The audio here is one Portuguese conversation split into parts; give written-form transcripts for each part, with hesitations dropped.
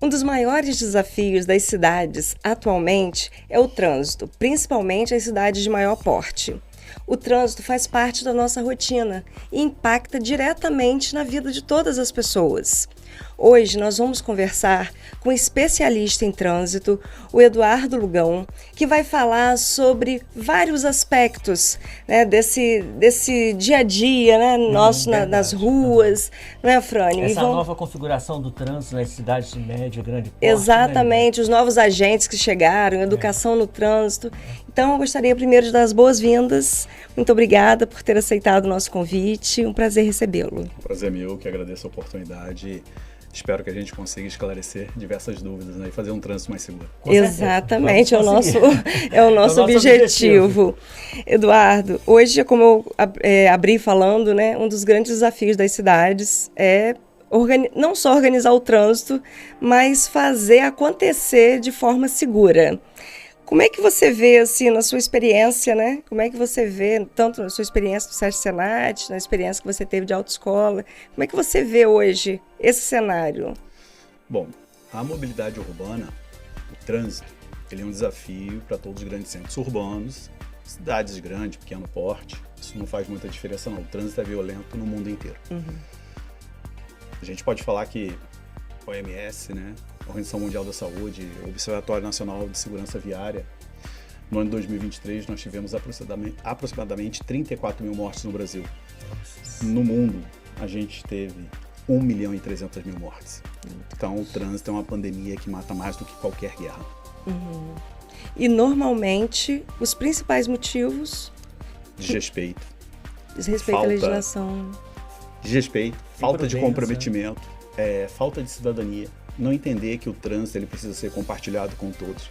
Um dos maiores desafios das cidades atualmente é o trânsito, principalmente as cidades de maior porte. O trânsito faz parte da nossa rotina e impacta diretamente na vida de todas as pessoas. Hoje nós vamos conversar com um especialista em trânsito, o Eduardo Lugão, que vai falar sobre vários aspectos, né, desse dia a dia, né, nosso nas ruas, não é, Frânio? Essa nova configuração do trânsito nas cidades de médio e grande porte. Exatamente, os novos agentes que chegaram, educação no trânsito. Então, eu gostaria primeiro de dar as boas-vindas. Muito obrigada por ter aceitado o nosso convite. Um prazer recebê-lo. Prazer meu, que agradeço a oportunidade. Espero que a gente consiga esclarecer diversas dúvidas, né, e fazer um trânsito mais seguro. Exatamente, é o nosso objetivo. Eduardo, hoje, como eu abri falando, né, um dos grandes desafios das cidades é não só organizar o trânsito, mas fazer acontecer de forma segura. Como é que você vê, assim, na sua experiência, né? Como é que você vê, tanto na sua experiência do SESC Senat, na experiência que você teve de autoescola, como é que você vê hoje esse cenário? Bom, a mobilidade urbana, o trânsito, ele é um desafio para todos os grandes centros urbanos, cidades de grande, pequeno porte. Isso não faz muita diferença, não. O trânsito é violento no mundo inteiro. A gente pode falar que a OMS, né, a Organização Mundial da Saúde, o Observatório Nacional de Segurança Viária, no ano de 2023 nós tivemos aproximadamente 34 mil mortes no Brasil. No mundo, a gente teve 1.300.000 mortes. Então, o trânsito é uma pandemia que mata mais do que qualquer guerra. E, normalmente, os principais motivos... Desrespeito. Desrespeito à legislação. Desrespeito, falta de comprometimento, falta de cidadania. Não entender que o trânsito ele precisa ser compartilhado com todos.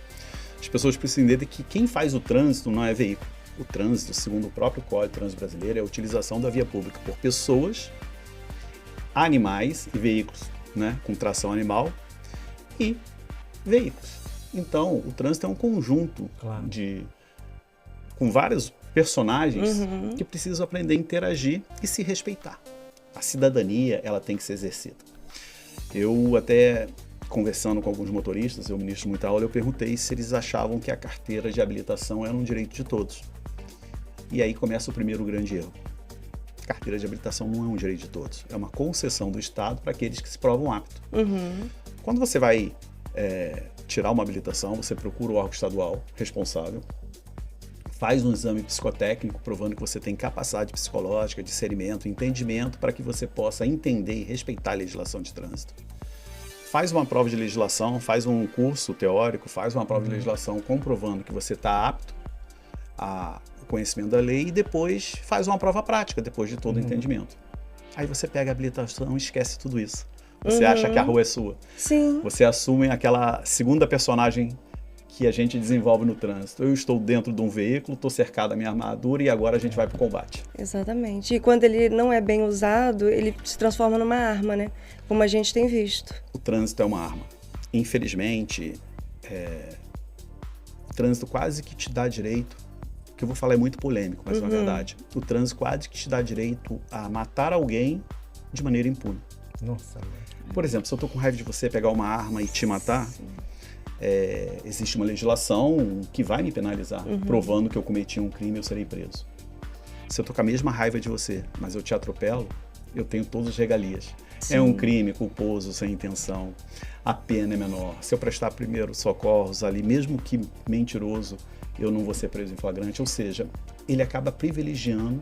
As pessoas precisam entender que quem faz o trânsito não é veículo. O trânsito, segundo o próprio Código de Trânsito Brasileiro, é a utilização da via pública por pessoas, animais e veículos, né, com tração animal e veículos. Então, o trânsito é um conjunto com vários personagens que precisam aprender a interagir e se respeitar. A cidadania, ela tem que ser exercida. Eu até, conversando com alguns motoristas, eu ministro muita aula, eu perguntei se eles achavam que a carteira de habilitação era um direito de todos. E aí começa o primeiro grande erro. A carteira de habilitação não é um direito de todos, é uma concessão do Estado para aqueles que se provam aptos. Quando você vai tirar uma habilitação, você procura o órgão estadual responsável, faz um exame psicotécnico provando que você tem capacidade psicológica, discernimento, entendimento para que você possa entender e respeitar a legislação de trânsito. Faz uma prova de legislação, faz um curso teórico, faz uma prova de legislação comprovando que você está apto ao conhecimento da lei e depois faz uma prova prática, depois de todo o entendimento. Aí você pega a habilitação e esquece tudo isso. Você acha que a rua é sua. Sim. Você assume aquela segunda personagem que a gente desenvolve no trânsito. Eu estou dentro de um veículo, estou cercado da minha armadura e agora a gente vai para o combate. Exatamente. E quando ele não é bem usado, ele se transforma numa arma, né? Como a gente tem visto. O trânsito é uma arma. Infelizmente, o trânsito quase que te dá direito, o que eu vou falar é muito polêmico, mas é uma verdade. O trânsito quase que te dá direito a matar alguém de maneira impune. Nossa. Por exemplo, se eu estou com raiva de você pegar uma arma e te matar, existe uma legislação que vai me penalizar, provando que eu cometi um crime, eu serei preso. Se eu tô com a mesma raiva de você, mas eu te atropelo, eu tenho todas as regalias. Sim. É um crime culposo, sem intenção, a pena é menor. Se eu prestar primeiro socorros ali, mesmo que mentiroso, eu não vou ser preso em flagrante, ou seja, ele acaba privilegiando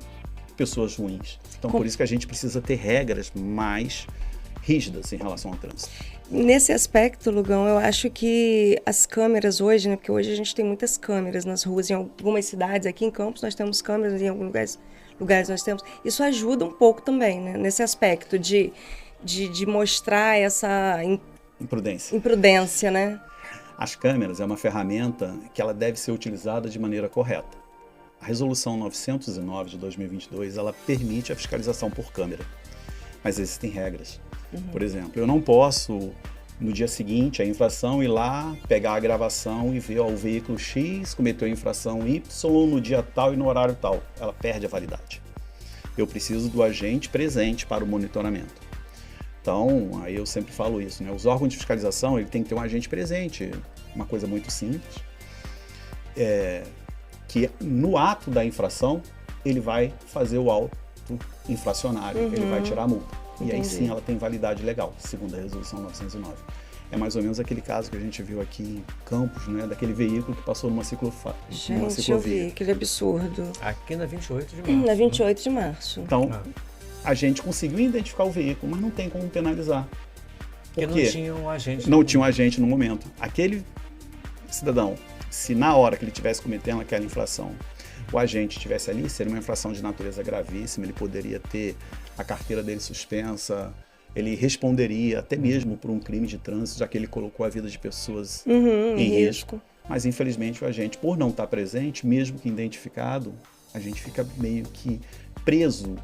pessoas ruins. Então, por isso que a gente precisa ter regras mais rígidas em relação ao trânsito. Nesse aspecto, Lugão, eu acho que as câmeras hoje, né, porque hoje a gente tem muitas câmeras nas ruas, em algumas cidades, aqui em Campos nós temos câmeras, em alguns lugares nós temos, isso ajuda um pouco também, né, nesse aspecto de mostrar essa imprudência, né? As câmeras é uma ferramenta que ela deve ser utilizada de maneira correta. A Resolução 909 de 2022, ela permite a fiscalização por câmera, mas existem regras. Por exemplo, eu não posso, no dia seguinte, a infração, ir lá, pegar a gravação e ver, ó, o veículo X cometeu a infração Y no dia tal e no horário tal. Ela perde a validade. Eu preciso do agente presente para o monitoramento. Então, aí eu sempre falo isso, né? Os órgãos de fiscalização, ele tem que ter um agente presente, uma coisa muito simples, que no ato da infração, ele vai fazer o auto infracionário, ele vai tirar a multa. E aí sim ela tem validade legal, segundo a resolução 909. É mais ou menos aquele caso que a gente viu aqui em Campos, né? Daquele veículo que passou numa ciclovia. Gente, eu vi aquele absurdo. Aqui na 28 de março. Na 28 de março. Então, a gente conseguiu identificar o veículo, mas não tem como penalizar. Porque não tinha um agente. Não tinha um agente no momento. Aquele cidadão, se na hora que ele estivesse cometendo aquela infração, o agente estivesse ali, seria uma infração de natureza gravíssima, ele poderia ter a carteira dele suspensa, ele responderia até mesmo por um crime de trânsito, já que ele colocou a vida de pessoas em risco. Mas, infelizmente, o agente, por não estar presente, mesmo que identificado, a gente fica meio que preso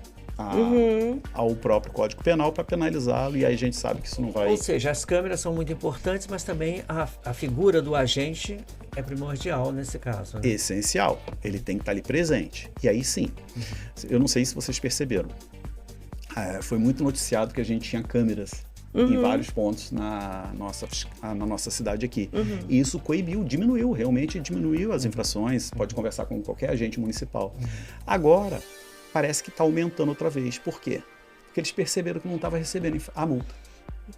ao próprio Código Penal para penalizá-lo, e aí a gente sabe que isso não vai... Ou seja, as câmeras são muito importantes, mas também a figura do agente é primordial nesse caso. Né? Essencial. Ele tem que estar ali presente. E aí sim, eu não sei se vocês perceberam, foi muito noticiado que a gente tinha câmeras em vários pontos na nossa cidade aqui. E isso realmente diminuiu as infrações, pode conversar com qualquer agente municipal. Agora, parece que está aumentando outra vez. Por quê? Porque eles perceberam que não estava recebendo a multa.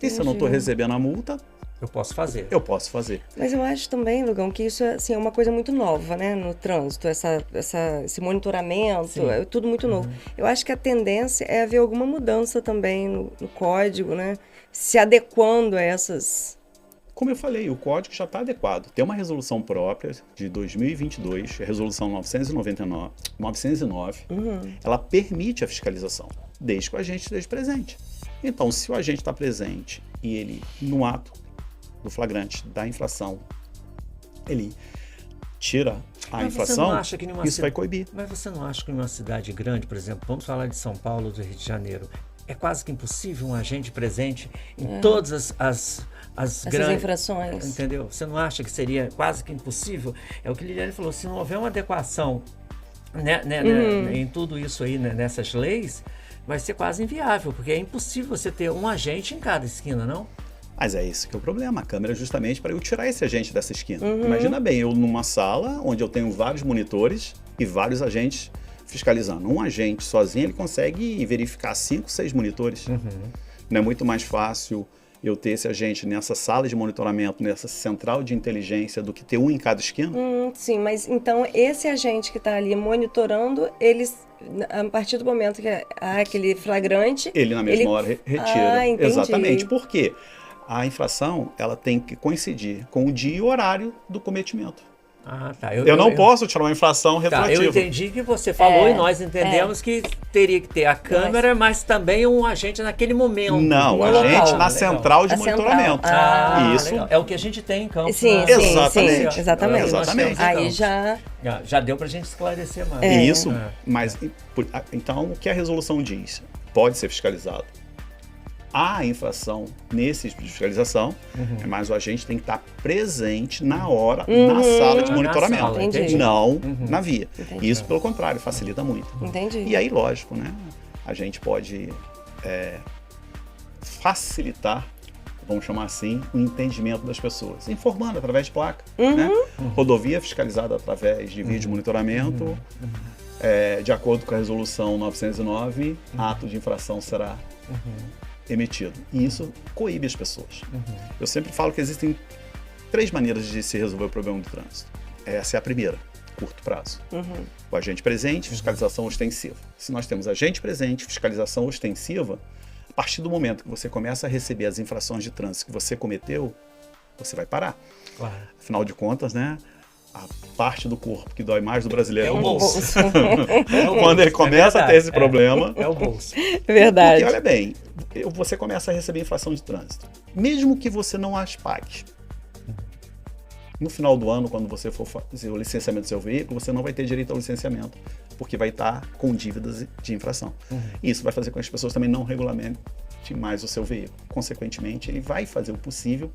E se eu não estou recebendo a multa... Eu posso fazer. Eu posso fazer. Mas eu acho também, Lugão, que isso assim, é uma coisa muito nova, né, no trânsito, esse monitoramento, é tudo muito novo. Eu acho que a tendência é haver alguma mudança também no código, né, se adequando a essas... Como eu falei, o código já está adequado. Tem uma resolução própria de 2022, a resolução 909, ela permite a fiscalização, desde que o agente esteja presente. Então, se o agente está presente e ele, no ato do flagrante da infração, ele tira a infração, isso vai coibir. Mas você não acha que em uma cidade grande, por exemplo, vamos falar de São Paulo, do Rio de Janeiro, é quase que impossível um agente presente em todas as grandes infrações? Entendeu? Você não acha que seria quase que impossível? É o que Liliane falou, se não houver uma adequação em tudo isso aí, nessas leis, vai ser quase inviável, porque é impossível você ter um agente em cada esquina, não? Mas é isso que é o problema, a câmera é justamente para eu tirar esse agente dessa esquina. Imagina bem, eu numa sala onde eu tenho vários monitores e vários agentes fiscalizando. Um agente sozinho, ele consegue verificar 5, 6 monitores. Não é muito mais fácil eu ter esse agente nessa sala de monitoramento, nessa central de inteligência, do que ter um em cada esquina? Sim, mas então esse agente que está ali monitorando, eles, a partir do momento que há aquele flagrante... Ele na mesma hora retira. Entendi. Exatamente. Por quê? A infração, ela tem que coincidir com o dia e o horário do cometimento. Tá. Eu não posso tirar uma infração retroativa. Eu entendi que você falou e nós entendemos que teria que ter a câmera, mas também um agente naquele momento. Não, a gente na central de monitoramento. Isso. Legal. É o que a gente tem em campo. Sim, exatamente. Aí já deu pra gente esclarecer mais. Isso, mas então o que a resolução diz? Pode ser fiscalizado. Há infração nesse tipo de fiscalização, mas o agente tem que estar presente na hora, na sala de monitoramento, não na via. Isso, pelo contrário, facilita muito. Entendi. E aí, lógico, né? A gente pode facilitar, vamos chamar assim, o entendimento das pessoas, informando através de placa, né? Rodovia fiscalizada através de vídeo monitoramento, de acordo com a resolução 909, ato de infração será emitido. E isso coíbe as pessoas. Eu sempre falo que existem 3 maneiras de se resolver o problema do trânsito. Essa é a primeira, curto prazo. O agente presente, fiscalização ostensiva. Se nós temos agente presente, fiscalização ostensiva, a partir do momento que você começa a receber as infrações de trânsito que você cometeu, você vai parar. Claro. Afinal de contas, né? A parte do corpo que dói mais do brasileiro é o bolso. Quando ele começa a ter esse problema... É o bolso. Verdade. Porque, olha bem, você começa a receber infração de trânsito. Mesmo que você não as pague, no final do ano, quando você for fazer o licenciamento do seu veículo, você não vai ter direito ao licenciamento, porque vai estar com dívidas de infração. Isso vai fazer com que as pessoas também não regulamentem mais o seu veículo. Consequentemente, ele vai fazer o possível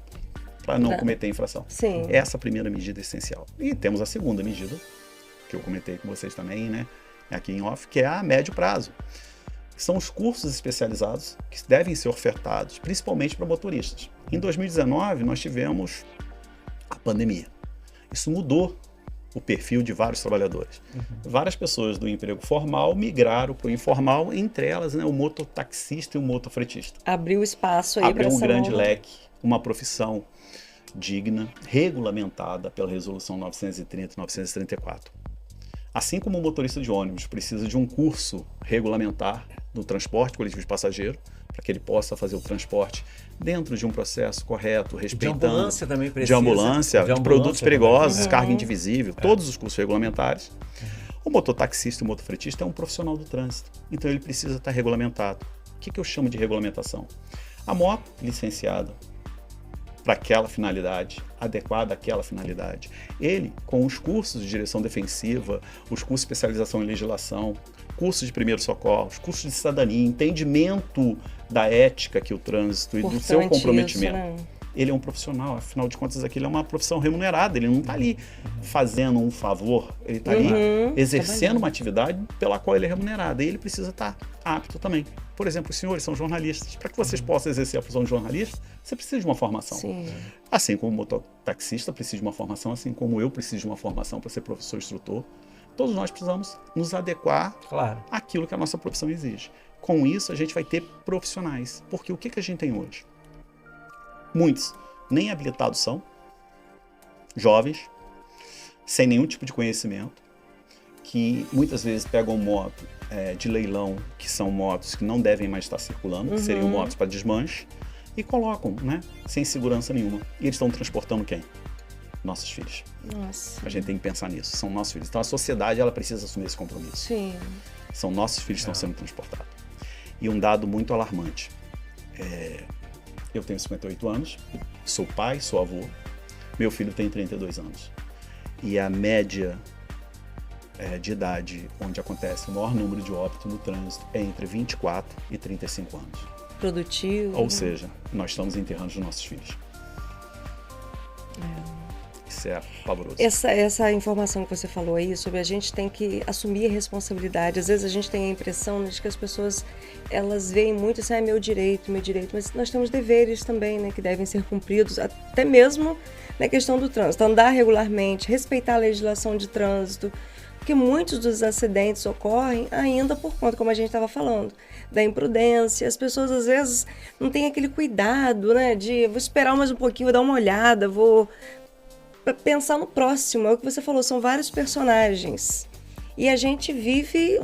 para não cometer infração. Sim. Essa é a primeira medida essencial. E temos a segunda medida, que eu comentei com vocês também, né, aqui em off, que é a médio prazo. que são os cursos especializados que devem ser ofertados, principalmente para motoristas. Em 2019, nós tivemos a pandemia. Isso mudou o perfil de vários trabalhadores. Várias pessoas do emprego formal migraram para o informal, entre elas, né, o mototaxista e o motofretista. Abriu espaço aí para Abriu um grande leque, uma profissão digna, regulamentada pela Resolução 930 e 934. Assim como o motorista de ônibus precisa de um curso regulamentar do transporte coletivo de passageiro, para que ele possa fazer o transporte dentro de um processo correto, respeitando... De ambulância também precisa. De ambulância, de produtos perigosos, carga indivisível, todos os cursos regulamentares. O mototaxista e o motofretista é um profissional do trânsito, então ele precisa estar regulamentado. O que eu chamo de regulamentação? A moto licenciada para aquela finalidade, adequada àquela finalidade. Ele, com os cursos de direção defensiva, os cursos de especialização em legislação, cursos de primeiros socorros, cursos de cidadania, entendimento da ética que o trânsito e do seu comprometimento. Isso, né? Ele é um profissional, afinal de contas, aquilo é uma profissão remunerada, ele não está ali fazendo um favor, ele está ali exercendo uma atividade pela qual ele é remunerado, e ele precisa estar apto também. Por exemplo, os senhores são jornalistas, para que vocês possam exercer a função de jornalista, você precisa de uma formação. Sim. Assim como o mototaxista precisa de uma formação, assim como eu preciso de uma formação para ser professor instrutor, todos nós precisamos nos adequar àquilo que a nossa profissão exige. Com isso, a gente vai ter profissionais, porque o que a gente tem hoje? Muitos nem habilitados são, jovens, sem nenhum tipo de conhecimento, que muitas vezes pegam moto de leilão, que são motos que não devem mais estar circulando, que seriam motos para desmanche, e colocam, né, sem segurança nenhuma. E eles estão transportando quem? Nossos filhos. Nossa. A gente tem que pensar nisso, são nossos filhos. Então a sociedade ela precisa assumir esse compromisso. Sim. São nossos filhos que estão sendo transportados. E um dado muito alarmante. Eu tenho 58 anos, sou pai, sou avô, meu filho tem 32 anos. E a média de idade onde acontece o maior número de óbitos no trânsito é entre 24 e 35 anos. Produtivo. Ou seja, nós estamos enterrando os nossos filhos. Isso é pavoroso. Essa informação que você falou aí sobre a gente tem que assumir a responsabilidade. Às vezes a gente tem a impressão de que as pessoas elas veem muito assim, meu direito, mas nós temos deveres também, né, que devem ser cumpridos, até mesmo na questão do trânsito. Andar regularmente, respeitar a legislação de trânsito, porque muitos dos acidentes ocorrem ainda por conta, como a gente estava falando, da imprudência. As pessoas às vezes não têm aquele cuidado, né, de vou esperar mais um pouquinho, vou dar uma olhada, vou pensar no próximo. É o que você falou, são vários personagens. E a gente vive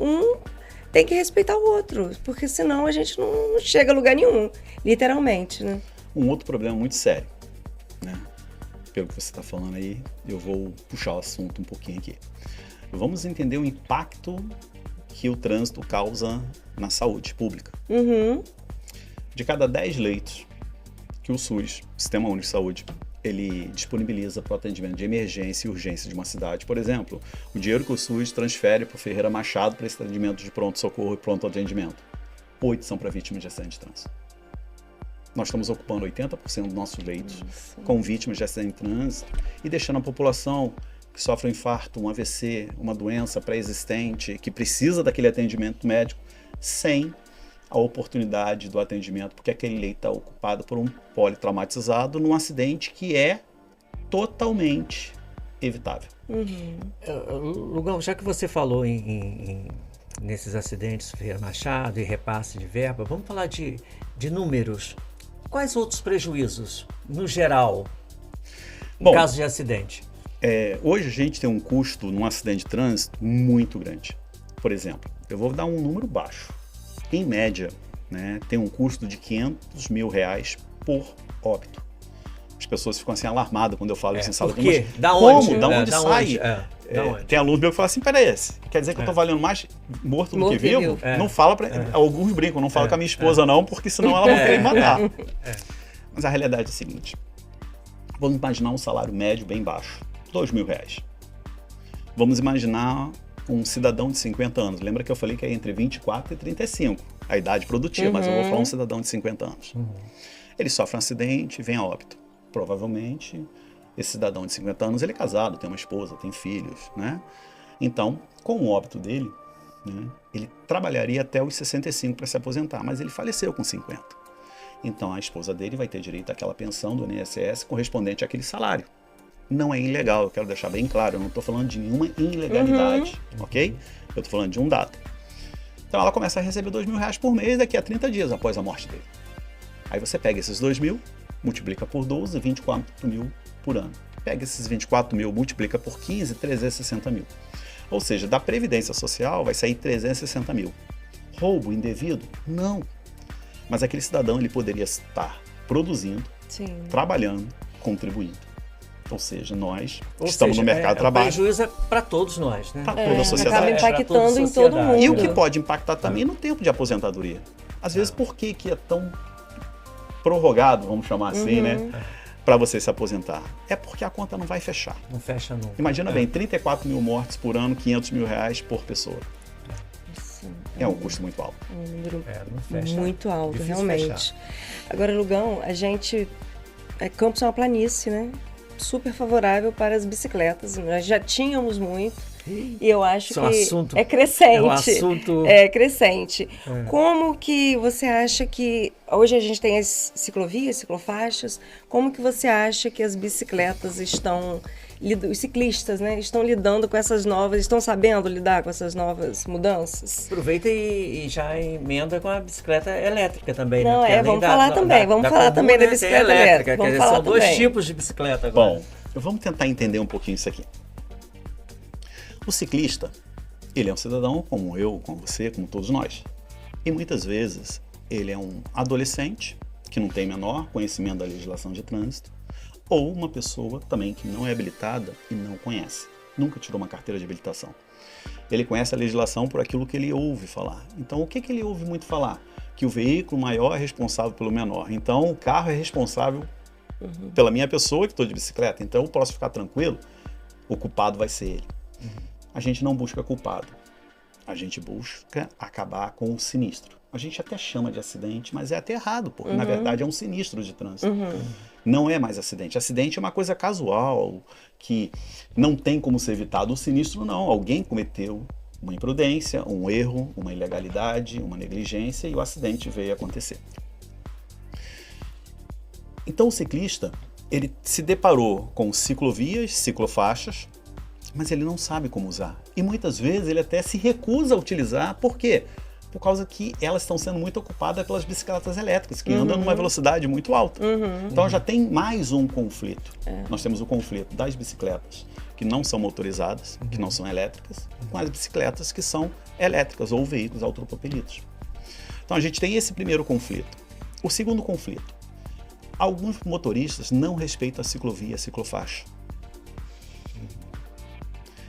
tem que respeitar o outro, porque senão a gente não chega a lugar nenhum, literalmente, né? Um outro problema muito sério, né? Pelo que você está falando aí, eu vou puxar o assunto um pouquinho aqui. Vamos entender o impacto que o trânsito causa na saúde pública. De cada 10 leitos que o SUS, Sistema Único de Saúde, ele disponibiliza para o atendimento de emergência e urgência de uma cidade. Por exemplo, o dinheiro que o SUS transfere para o Ferreira Machado para esse atendimento de pronto-socorro e pronto-atendimento, 8 são para vítimas de acidente de trânsito. Nós estamos ocupando 80% dos nossos leitos com vítimas de acidente de trânsito e deixando a população que sofre um infarto, um AVC, uma doença pré-existente, que precisa daquele atendimento médico, sem a oportunidade do atendimento, porque aquele leito está ocupado por um politraumatizado num acidente que é totalmente evitável. Lugão, já que você falou nesses acidentes, Ferreira Machado e repasse de verba, vamos falar de números. Quais outros prejuízos, no geral, em caso de acidente? Hoje a gente tem um custo num acidente de trânsito muito grande. Por exemplo, eu vou dar um número baixo. Em média, né, tem um custo de R$500 mil por óbito. As pessoas ficam assim alarmadas quando eu falo isso em sala de aula. Da onde? Como? Da onde sai? Tem aluno meu que fala assim, peraí, quer dizer que eu tô valendo mais morto do que vivo? Não fala alguns brincam, não fala com a minha esposa não, porque senão ela vai querer me matar. Mas a realidade é a seguinte, vamos imaginar um salário médio bem baixo, R$2 mil. Vamos imaginar um cidadão de 50 anos. Lembra que eu falei que é entre 24 e 35, a idade produtiva, mas eu vou falar um cidadão de 50 anos. Ele sofre um acidente, vem a óbito. Provavelmente, esse cidadão de 50 anos, ele é casado, tem uma esposa, tem filhos, né? Então, com o óbito dele, né? Ele trabalharia até os 65 para se aposentar, mas ele faleceu com 50. Então a esposa dele vai ter direito àquela pensão do INSS correspondente àquele salário. Não é ilegal, eu quero deixar bem claro, eu não estou falando de nenhuma ilegalidade, ok? Eu estou falando de um dado. Então ela começa a receber R$2.000 por mês daqui a 30 dias após a morte dele. Aí você pega esses 2.000, multiplica por 12, 24 mil por ano. Pega esses 24 mil, multiplica por 15, 360 mil. Ou seja, da Previdência Social vai sair 360 mil. Roubo indevido? Não. Mas aquele cidadão ele poderia estar produzindo, Sim. trabalhando, contribuindo. Ou seja, nós estamos no mercado de trabalho. O prejuízo é para todos nós, né? Para toda a sociedade. Acaba impactando em todo mundo. E o que pode impactar também no tempo de aposentadoria. Às vezes, por que é tão prorrogado, vamos chamar assim, né? Para você se aposentar? É porque a conta não vai fechar. Não fecha nunca. Imagina bem, 34 mil mortes por ano, R$500 mil por pessoa. É um custo muito alto. Um número não fecha. muito alto, Difícil realmente. Agora, Lugão, a gente... Campos é uma planície, né? Super favorável para as bicicletas. Nós já tínhamos muito. E eu acho que é crescente. É um assunto... É crescente. Como que você acha que... Hoje a gente tem as ciclovias, ciclofaixas. Como que você acha que as bicicletas estão... Os ciclistas, né, estão lidando com essas novas... Estão sabendo lidar com essas novas mudanças? Aproveita e já emenda com a bicicleta elétrica também. Não, né? vamos falar também. Vamos falar também da bicicleta elétrica. Quer dizer, são dois tipos de bicicleta agora. Bom, vamos tentar entender um pouquinho isso aqui. O ciclista, ele é um cidadão como eu, como você, como todos nós. E muitas vezes ele é um adolescente que não tem menor conhecimento da legislação de trânsito, ou uma pessoa também que não é habilitada e não conhece, nunca tirou uma carteira de habilitação. Ele conhece a legislação por aquilo que ele ouve falar. Então, o que ele ouve muito falar? Que o veículo maior é responsável pelo menor. Então, o carro é responsável pela minha pessoa que estou de bicicleta. Então, eu posso ficar tranquilo, o culpado vai ser ele. A gente não busca culpado. A gente busca acabar com o sinistro. A gente até chama de acidente, mas é até errado, porque na verdade é um sinistro de trânsito. Não é mais acidente. Acidente é uma coisa casual, que não tem como ser evitado. O sinistro não. Alguém cometeu uma imprudência, um erro, uma ilegalidade, uma negligência e o acidente veio acontecer. Então o ciclista, ele se deparou com ciclovias, ciclofaixas, mas ele não sabe como usar. E muitas vezes ele até se recusa a utilizar. Por quê? Por causa que elas estão sendo muito ocupadas pelas bicicletas elétricas, que andam numa velocidade muito alta. Então já tem mais um conflito. Nós temos o conflito das bicicletas que não são motorizadas, que não são elétricas, com as bicicletas que são elétricas ou veículos autopropelidos. Então a gente tem esse primeiro conflito. O segundo conflito. Alguns motoristas não respeitam a ciclovia, a ciclofaixa.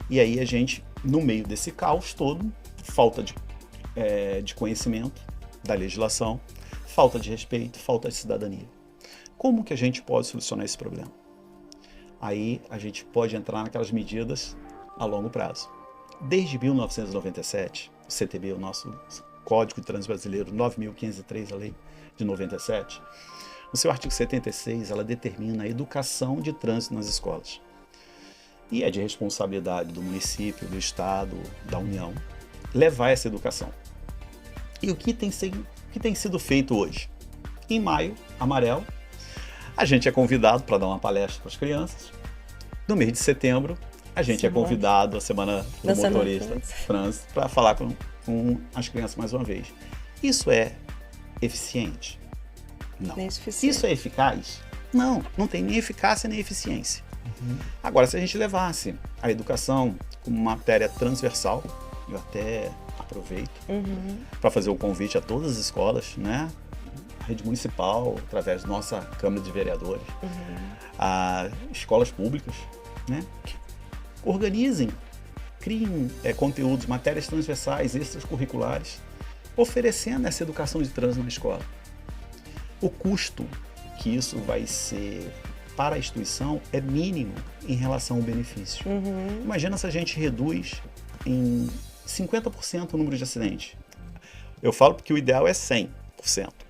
E aí a gente, no meio desse caos todo, falta de conhecimento da legislação, falta de respeito, falta de cidadania. Como que a gente pode solucionar esse problema? Aí a gente pode entrar naquelas medidas a longo prazo. Desde 1997, o CTB, o nosso Código de Trânsito Brasileiro, 9.503, a lei de 97, no seu artigo 76, ela determina a educação de trânsito nas escolas. E é de responsabilidade do município, do estado, da União, levar essa educação. E o que tem sido feito hoje? Em Maio Amarelo, a gente é convidado para dar uma palestra para as crianças. No mês de setembro, a gente é convidado à Semana do Motorista Trânsito para falar com as crianças mais uma vez. Isso é eficiente? Não. Isso é eficaz? Não, não tem nem eficácia nem eficiência. Agora, se a gente levasse a educação como matéria transversal, eu até aproveito para fazer o convite a todas as escolas, né? A rede municipal, através da nossa Câmara de Vereadores, a escolas públicas, né? Que organizem, criem conteúdos, matérias transversais, extracurriculares, oferecendo essa educação de trânsito na escola. O custo que isso vai ser para a instituição é mínimo em relação ao benefício. Imagina se a gente reduz em 50% o número de acidentes. Eu falo porque o ideal é 100%,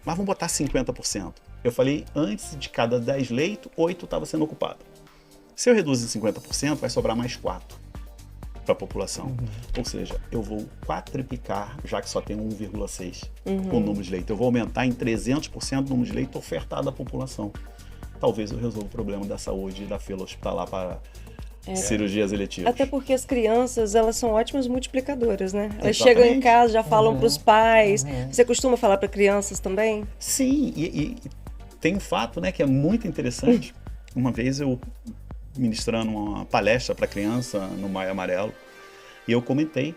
mas vamos botar 50%. Eu falei, antes de cada 10 leitos, 8 estavam sendo ocupados. Se eu reduzir em 50%, vai sobrar mais 4. para a população. Ou seja, eu vou quadriplicar, já que só tem 1,6 o número de leito. Eu vou aumentar em 300% o número de leito ofertado à população. Talvez eu resolva o problema da saúde e da fila hospitalar para cirurgias eletivas. Até porque as crianças, elas são ótimas multiplicadoras, né? Elas Exatamente. chegam em casa, já falam para os pais. Você costuma falar para crianças também? Sim, e tem um fato, né, que é muito interessante. Uma vez eu ministrando uma palestra para criança no Maio Amarelo, e eu comentei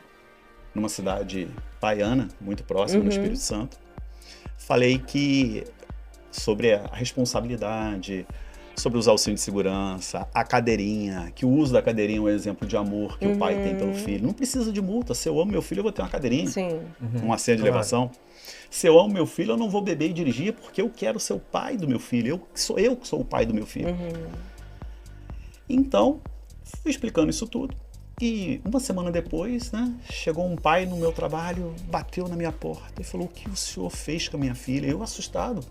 numa cidade baiana, muito próxima, no Espírito Santo, falei que sobre a responsabilidade, sobre os auxílios de segurança, a cadeirinha, que o uso da cadeirinha é um exemplo de amor que o pai tem pelo filho. Não precisa de multa. Se eu amo meu filho, eu vou ter uma cadeirinha, uma senha de elevação. Se eu amo meu filho, eu não vou beber e dirigir porque eu quero ser o pai do meu filho. Sou eu que sou o pai do meu filho. Então, fui explicando isso tudo. E uma semana depois, né, chegou um pai no meu trabalho, bateu na minha porta e falou: o que o senhor fez com a minha filha? Eu assustado.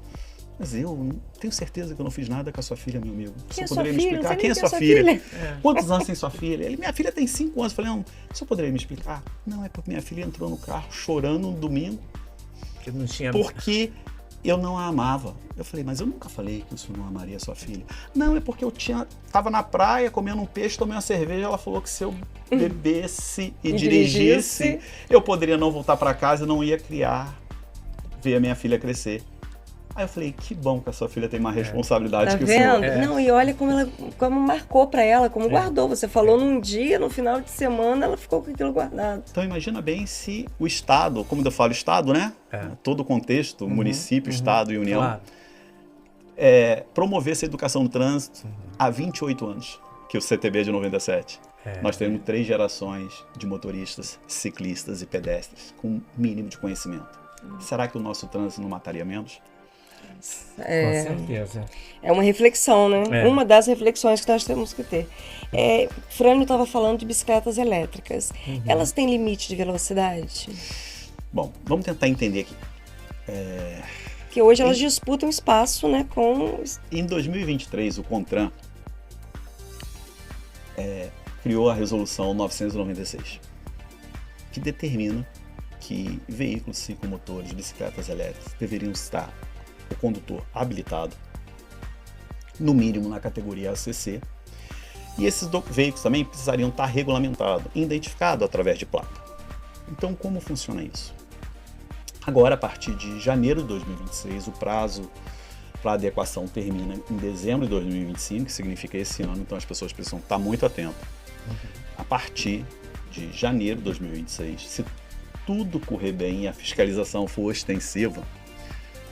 Mas eu tenho certeza que eu não fiz nada com a sua filha, meu amigo. Quem Você é poderia sua me filha? explicar? Não sei Quem é nem sua filha? filha. Quantos anos tem sua filha? Ele: minha filha tem 5 anos. Eu falei: não, o senhor poderia me explicar? Não, é porque minha filha entrou no carro chorando no domingo Que não tinha... porque eu não a amava. Eu falei: mas eu nunca falei que o senhor não amaria a sua filha. Não, é porque eu tava na praia comendo um peixe, tomei uma cerveja, ela falou que se eu bebesse e dirigisse, eu poderia não voltar para casa e não ia ver a minha filha crescer. Aí eu falei: que bom que a sua filha tem uma responsabilidade Tá que vendo? o senhor... Não, e olha como marcou para ela, como guardou. Você falou num dia, no final de semana, ela ficou com aquilo guardado. Então imagina bem se o Estado, como eu falo Estado, né? Todo o contexto, município, Estado e União, Claro. promovesse a educação no trânsito há 28 anos, que o CTB é de 97. Nós temos 3 gerações de motoristas, ciclistas e pedestres com mínimo de conhecimento. Será que o nosso trânsito não mataria menos? Com certeza. É uma reflexão, né? Uma das reflexões que nós temos que ter. Frânio estava falando de bicicletas elétricas. Elas têm limite de velocidade? Bom, vamos tentar entender aqui. Porque hoje elas disputam espaço, né, com... Em 2023, o CONTRAN criou a Resolução 996, que determina que veículos ciclomotores, bicicletas elétricas, deveriam estar o condutor habilitado, no mínimo na categoria ACC, e esses veículos também precisariam estar regulamentados, identificados através de placa. Então, como funciona isso? Agora, a partir de janeiro de 2026, o prazo para adequação termina em dezembro de 2025, que significa esse ano, então as pessoas precisam estar muito atentas. A partir de janeiro de 2026, se tudo correr bem e a fiscalização for extensiva,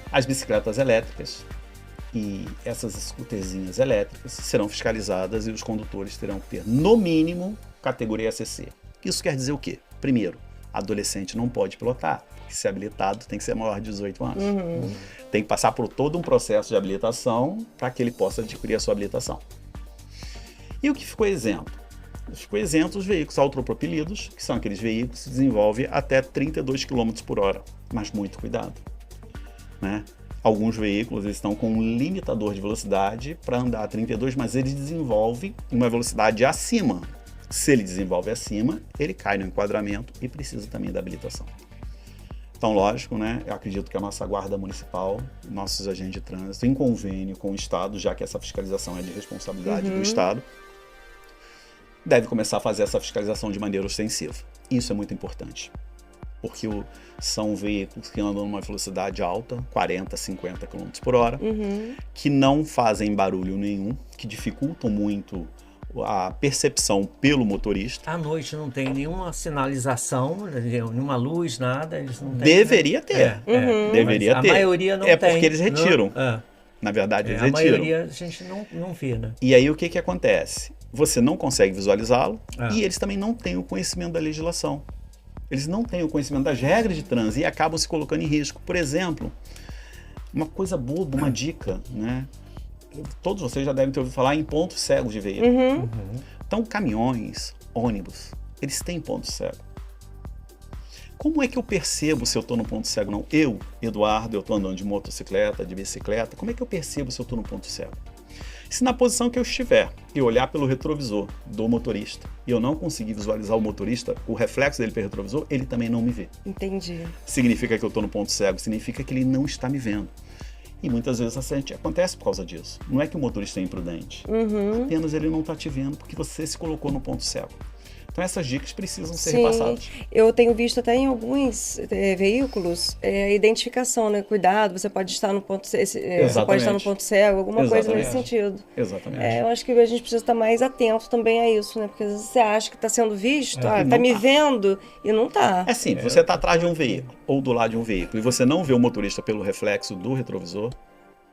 as bicicletas elétricas e essas scooterzinhas elétricas serão fiscalizadas e os condutores terão que ter, no mínimo, categoria ACC. Isso quer dizer o quê? Primeiro, adolescente não pode pilotar, porque se habilitado tem que ser maior de 18 anos. Tem que passar por todo um processo de habilitação para que ele possa adquirir a sua habilitação. E o que ficou isento? Ficou isento os veículos autopropelidos, que são aqueles veículos que se desenvolvem até 32 km por hora, mas muito cuidado, né? Alguns veículos estão com um limitador de velocidade para andar a 32, mas ele desenvolve uma velocidade acima. Se ele desenvolve acima, ele cai no enquadramento e precisa também da habilitação. Então, lógico, né? Eu acredito que a nossa guarda municipal, nossos agentes de trânsito, em convênio com o Estado, já que essa fiscalização é de responsabilidade do Estado, deve começar a fazer essa fiscalização de maneira ostensiva. Isso é muito importante, porque são veículos que andam numa velocidade alta, 40, 50 km por hora, que não fazem barulho nenhum, que dificultam muito a percepção pelo motorista. À noite não tem nenhuma sinalização, nenhuma luz, nada. Eles não têm, Deveria né? ter. Deveria Mas ter. A maioria não tem. É porque eles retiram. Não, Na verdade, eles a retiram. maioria a gente não vê, né? E aí o que acontece? Você não consegue visualizá-lo e eles também não têm o conhecimento da legislação. Eles não têm o conhecimento das regras de trânsito e acabam se colocando em risco. Por exemplo, uma coisa boba, uma dica, né? Todos vocês já devem ter ouvido falar em pontos cegos de veículo. Então, caminhões, ônibus, eles têm ponto cego. Como é que eu percebo se eu estou no ponto cego? Não, eu, Eduardo, eu estou andando de motocicleta, de bicicleta, como é que eu percebo se eu estou no ponto cego? Se na posição que eu estiver e olhar pelo retrovisor do motorista e eu não conseguir visualizar o motorista, o reflexo dele pelo retrovisor, ele também não me vê. Entendi. Significa que eu estou no ponto cego, significa que ele não está me vendo. E muitas vezes acidente acontece por causa disso. Não é que o motorista é imprudente, apenas ele não está te vendo porque você se colocou no ponto cego. Então essas dicas precisam ser repassadas. Eu tenho visto até em alguns veículos a identificação, né? Cuidado, você pode estar no ponto você pode estar no ponto cego, alguma coisa nesse sentido. Exatamente. Eu acho que a gente precisa estar mais atento também a isso, né? Porque às vezes você acha que está sendo visto, está me vendo e não está. É assim, você está atrás de um veículo ou do lado de um veículo e você não vê o motorista pelo reflexo do retrovisor,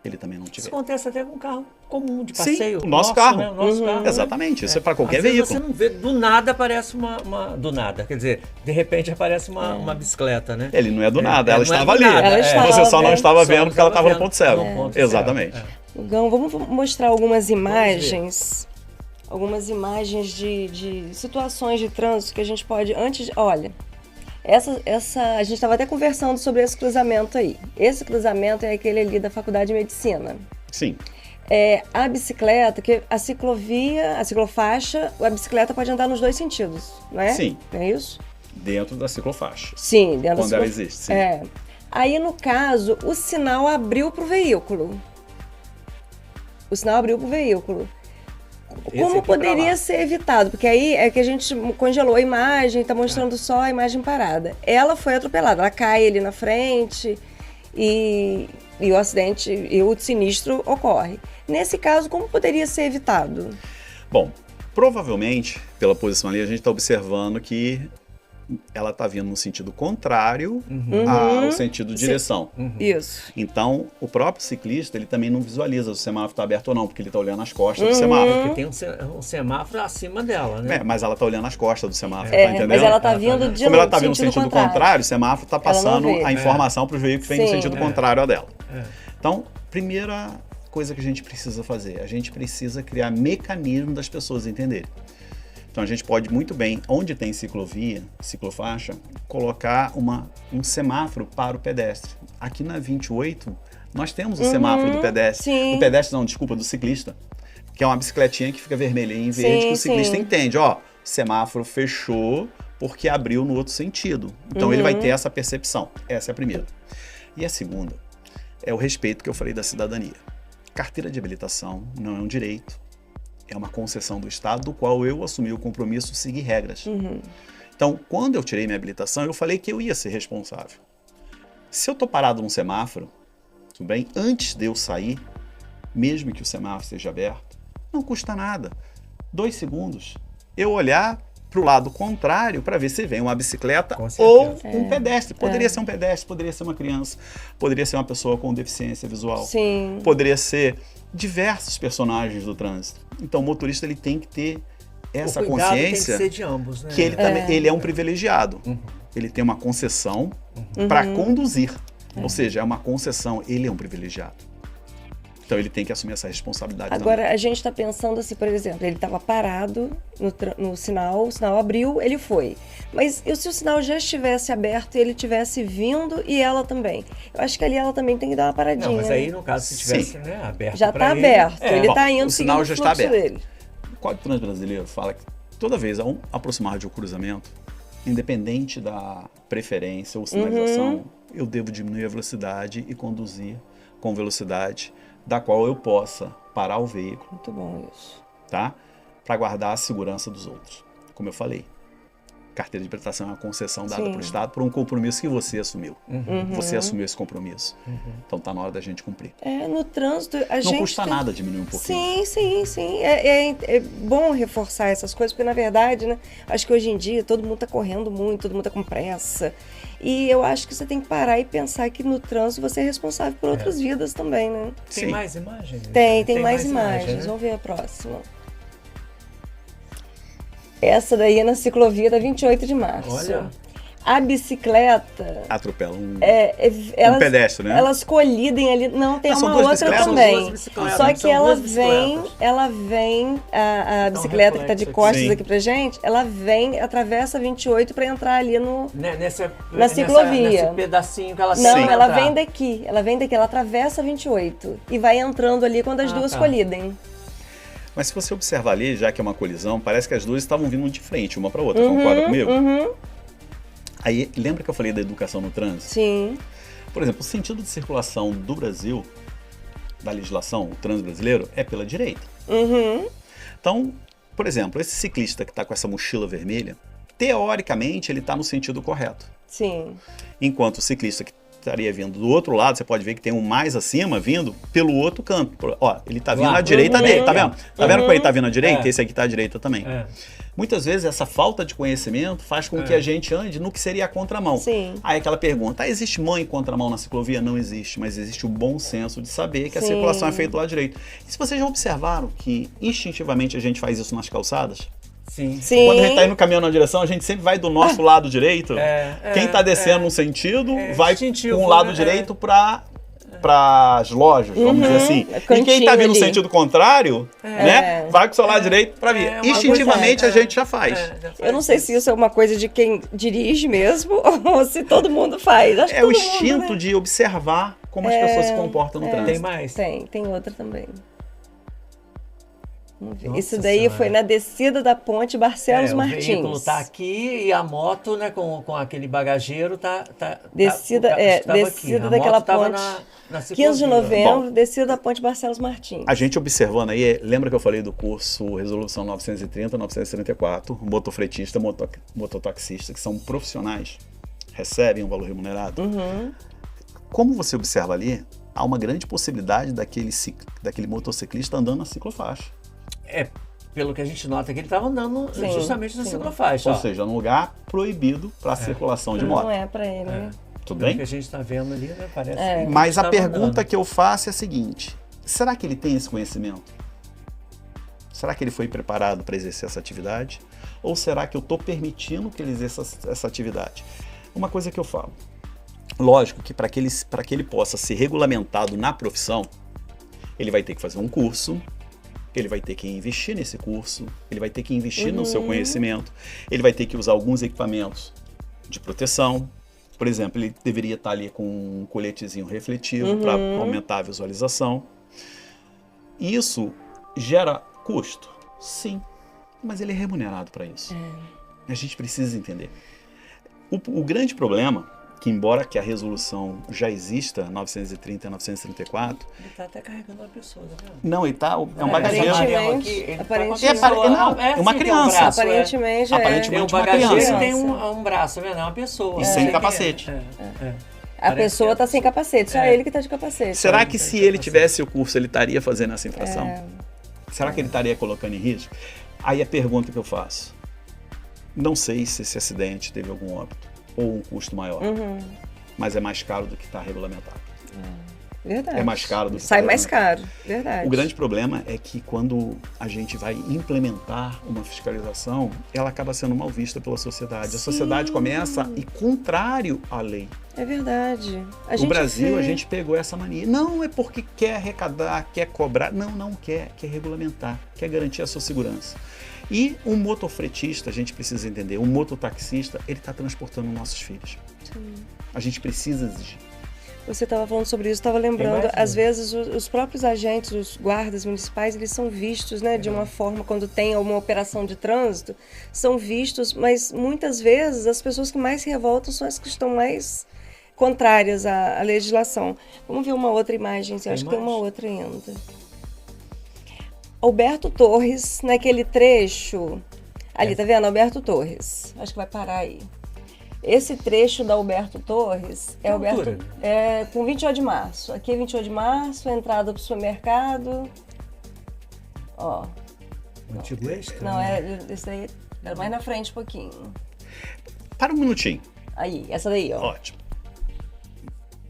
ele também não te vê. Isso acontece até com um carro comum de passeio. Sim, o nosso carro. Né? O nosso carro. Exatamente, isso é para qualquer Às vezes veículo. você não vê, do nada aparece do nada, quer dizer, de repente aparece uma bicicleta, né? Ele não é do nada, ela não é estava do ali. nada, Ela estava, Você só não estava Só vendo não porque ela estava estava no ponto cego. no ponto Exatamente. cego, Gão, vamos mostrar algumas imagens. Algumas imagens de situações de trânsito que a gente pode, olha, a gente estava até conversando sobre esse cruzamento aí. Esse cruzamento é aquele ali da Faculdade de Medicina. Sim. A bicicleta, que a ciclofaixa, a bicicleta pode andar nos dois sentidos, não é? Sim. Não é isso? Dentro da ciclofaixa. Sim, dentro Quando da ela existe, sim. Aí, no caso, o sinal abriu para o veículo. Como poderia ser evitado? Porque aí é que a gente congelou a imagem, está mostrando só a imagem parada. Ela foi atropelada, ela cai ali na frente e o acidente e o sinistro ocorre. Nesse caso, como poderia ser evitado? Bom, provavelmente, pela posição ali, a gente está observando que ela está vindo no sentido contrário ao sentido de direção. Isso. Então, o próprio ciclista, ele também não visualiza se o semáforo está aberto ou não, porque ele está olhando as costas do semáforo. Porque tem um semáforo acima dela, né? Mas ela está olhando as costas do semáforo, tá entendendo? Mas ela está vindo Como ela está vindo no sentido contrário, o semáforo está passando a informação para os veículos que vêm no sentido contrário a dela. Então, primeira coisa que a gente precisa fazer, a gente precisa criar mecanismo das pessoas entenderem. Então a gente pode muito bem, onde tem ciclovia, ciclofaixa, colocar um semáforo para o pedestre. Aqui na 28, nós temos o semáforo do pedestre. Sim. Do pedestre não, desculpa, do ciclista. Que é uma bicicletinha que fica vermelhinha em verde, que o ciclista entende. Ó, o semáforo fechou porque abriu no outro sentido. Então ele vai ter essa percepção. Essa é a primeira. E a segunda é o respeito que eu falei da cidadania. Carteira de habilitação não é um direito. É uma concessão do Estado, do qual eu assumi o compromisso de seguir regras. Então, quando eu tirei minha habilitação, eu falei que eu ia ser responsável. Se eu estou parado num semáforo, tudo bem? Antes de eu sair, mesmo que o semáforo esteja aberto, não custa nada. 2 segundos. Eu olhar para o lado contrário para ver se vem uma bicicleta ou um pedestre. Poderia ser um pedestre, poderia ser uma criança, poderia ser uma pessoa com deficiência visual. Sim. Poderia ser diversos personagens do trânsito. Então o motorista ele tem que ter essa consciência tem que ser de ambos, né? que ele é um privilegiado. Ele tem uma concessão para conduzir. Ou seja, é uma concessão, ele é um privilegiado. Então ele tem que assumir essa responsabilidade. Agora, também. a gente está pensando assim, por exemplo, ele estava parado no sinal, o sinal abriu, ele foi. Mas e se o sinal já estivesse aberto e ele estivesse vindo e ela também? Eu acho que ali ela também tem que dar uma paradinha. Não, mas aí no caso, se tivesse aberto já está ele, aberto, ele está indo o sinal já está aberto. Dele. O Código de Trânsito Brasileiro fala que toda vez ao aproximar de um cruzamento, independente da preferência ou sinalização, eu devo diminuir a velocidade e conduzir com velocidade da qual eu possa parar o veículo. Muito bom isso. Tá? Para guardar a segurança dos outros. Como eu falei, carteira de habilitação é uma concessão dada pelo Estado por um compromisso que você assumiu. Você assumiu esse compromisso. Então tá na hora da gente cumprir. No trânsito, a gente... Não custa nada diminuir um pouquinho. Sim. É bom reforçar essas coisas, porque na verdade, né, acho que hoje em dia todo mundo tá correndo muito, todo mundo tá com pressa. E eu acho que você tem que parar e pensar que no trânsito você é responsável por outras vidas também, né? Tem mais imagens? Tem mais imagens. Né? Vamos ver a próxima. Essa daí é na ciclovia da 28 de março. Olha. A bicicleta... Atropela um elas, pedestre, né? Elas colidem ali. Não, tem São uma duas outra bicicletas? também. São duas bicicletas, Só né? que São ela duas vem, bicicletas. a bicicleta que tá de reflexo costas aqui. aqui pra gente, ela vem, atravessa a 28 para entrar ali Na ciclovia. Nesse pedacinho que ela Não, tem pra ela entrar. vem daqui. Ela atravessa a 28 e vai entrando ali quando as duas tá. colidem. Mas se você observar ali, já que é uma colisão, parece que as duas estavam vindo de frente, uma para outra. Concorda comigo? Aí, lembra que eu falei da educação no trânsito? Sim. Por exemplo, o sentido de circulação do Brasil, da legislação, o trânsito brasileiro, é pela direita. Então, por exemplo, esse ciclista que está com essa mochila vermelha, teoricamente ele está no sentido correto. Sim. Enquanto o ciclista que estaria vindo do outro lado, você pode ver que tem um mais acima vindo pelo outro canto. Ó, ele está vindo à direita dele, tá vendo? Tá vendo como ele está vindo à direita? Esse aqui está à direita também. Muitas vezes essa falta de conhecimento faz com que a gente ande no que seria a contramão. Sim. Aí aquela pergunta, existe mão em contramão na ciclovia? Não existe, mas existe o bom senso de saber que a Sim. circulação é feita do lado direito. E se vocês já observaram que instintivamente a gente faz isso nas calçadas? Sim. Sim. Quando a gente está indo caminhando na direção, a gente sempre vai do nosso lado direito. Quem está descendo num sentido vai instintivo, com o lado né? direito para as lojas, vamos dizer assim. E quem está vindo no ali. sentido contrário, né, vai com o seu lado direito para vir. É uma Instintivamente coisa, a gente já faz. Eu não sei se isso é uma coisa de quem dirige mesmo ou se todo mundo faz. Acho que É o todo mundo, instinto né? de observar como as pessoas se comportam no trânsito. Tem mais? Tem outra também. Vamos ver. Nossa Isso daí Senhora. foi na descida da ponte Barcelos O Martins. veículo tá aqui e a moto, né, com aquele bagageiro Descida, estava descida aqui. daquela a moto tava ponte. na 15 de ciclovia. novembro, descida da ponte Barcelos Martins. A gente observando aí, lembra que eu falei do curso Resolução 930, 934, motofretista, mototaxista, que são profissionais, recebem um valor remunerado. Como você observa ali, há uma grande possibilidade daquele motociclista andando na ciclofaixa. Pelo que a gente nota que ele estava andando Sim, justamente na sim. ciclofaixa. Ou ó. seja, num lugar proibido para a circulação de moto. Não é pra ele, né? Tudo Pelo bem? que a gente está vendo ali, né, parece que Mas a estava pergunta andando. que eu faço é a seguinte: será que ele tem esse conhecimento? Será que ele foi preparado para exercer essa atividade? Ou será que eu estou permitindo que ele exerça essa atividade? Uma coisa que eu falo, lógico que para que ele possa ser regulamentado na profissão, ele vai ter que fazer um curso, ele vai ter que investir nesse curso, ele vai ter que investir no seu conhecimento, ele vai ter que usar alguns equipamentos de proteção. Por exemplo, ele deveria estar ali com um coletezinho refletivo para aumentar a visualização. Isso gera custo? Sim, mas ele é remunerado para isso. A gente precisa entender. O grande problema, que embora que a resolução já exista, 930 e 934... Ele está até carregando uma pessoa, tá vendo? Não, ele tá, é um bagageiro. Aparentemente, uma criança. Aparentemente, Aparentemente Tem um uma bagageiro criança. e tem um braço, tá vendo? É uma pessoa. E sem capacete. a pessoa tá sem capacete, só ele que tá de capacete. Será que se ele tivesse o curso, ele estaria fazendo essa infração? Será que ele estaria colocando em risco? Aí a pergunta que eu faço. Não sei se esse acidente teve algum óbito ou um custo maior, mas é mais caro do que está regulamentado. Verdade. É mais caro do que Sai tá mais regulamentado. caro, verdade. O grande problema é que quando a gente vai implementar uma fiscalização, ela acaba sendo mal vista pela sociedade. A sociedade começa a ir contrário à lei. É verdade. No Brasil, a gente pegou essa mania. Não é porque quer arrecadar, quer cobrar. Não quer. Quer regulamentar, quer garantir a sua segurança. E um motofretista, a gente precisa entender, um mototaxista, ele está transportando nossos filhos. Sim. A gente precisa exigir. Você estava falando sobre isso, estava lembrando, às vezes os próprios agentes, os guardas municipais, eles são vistos, né, de uma forma, quando tem uma operação de trânsito, são vistos, mas muitas vezes as pessoas que mais se revoltam são as que estão mais contrárias à legislação. Vamos ver uma outra imagem, eu acho que tem uma outra ainda. Alberto Torres, naquele trecho, ali, tá vendo? Alberto Torres, acho que vai parar aí. Esse trecho da Alberto Torres é Alberto, com 28 de março. Aqui é 28 de março, a entrada para o supermercado. Ó. O antigo extra? Não, esse daí era mais na frente um pouquinho. Para um minutinho. Aí, essa daí, ó. Ótimo.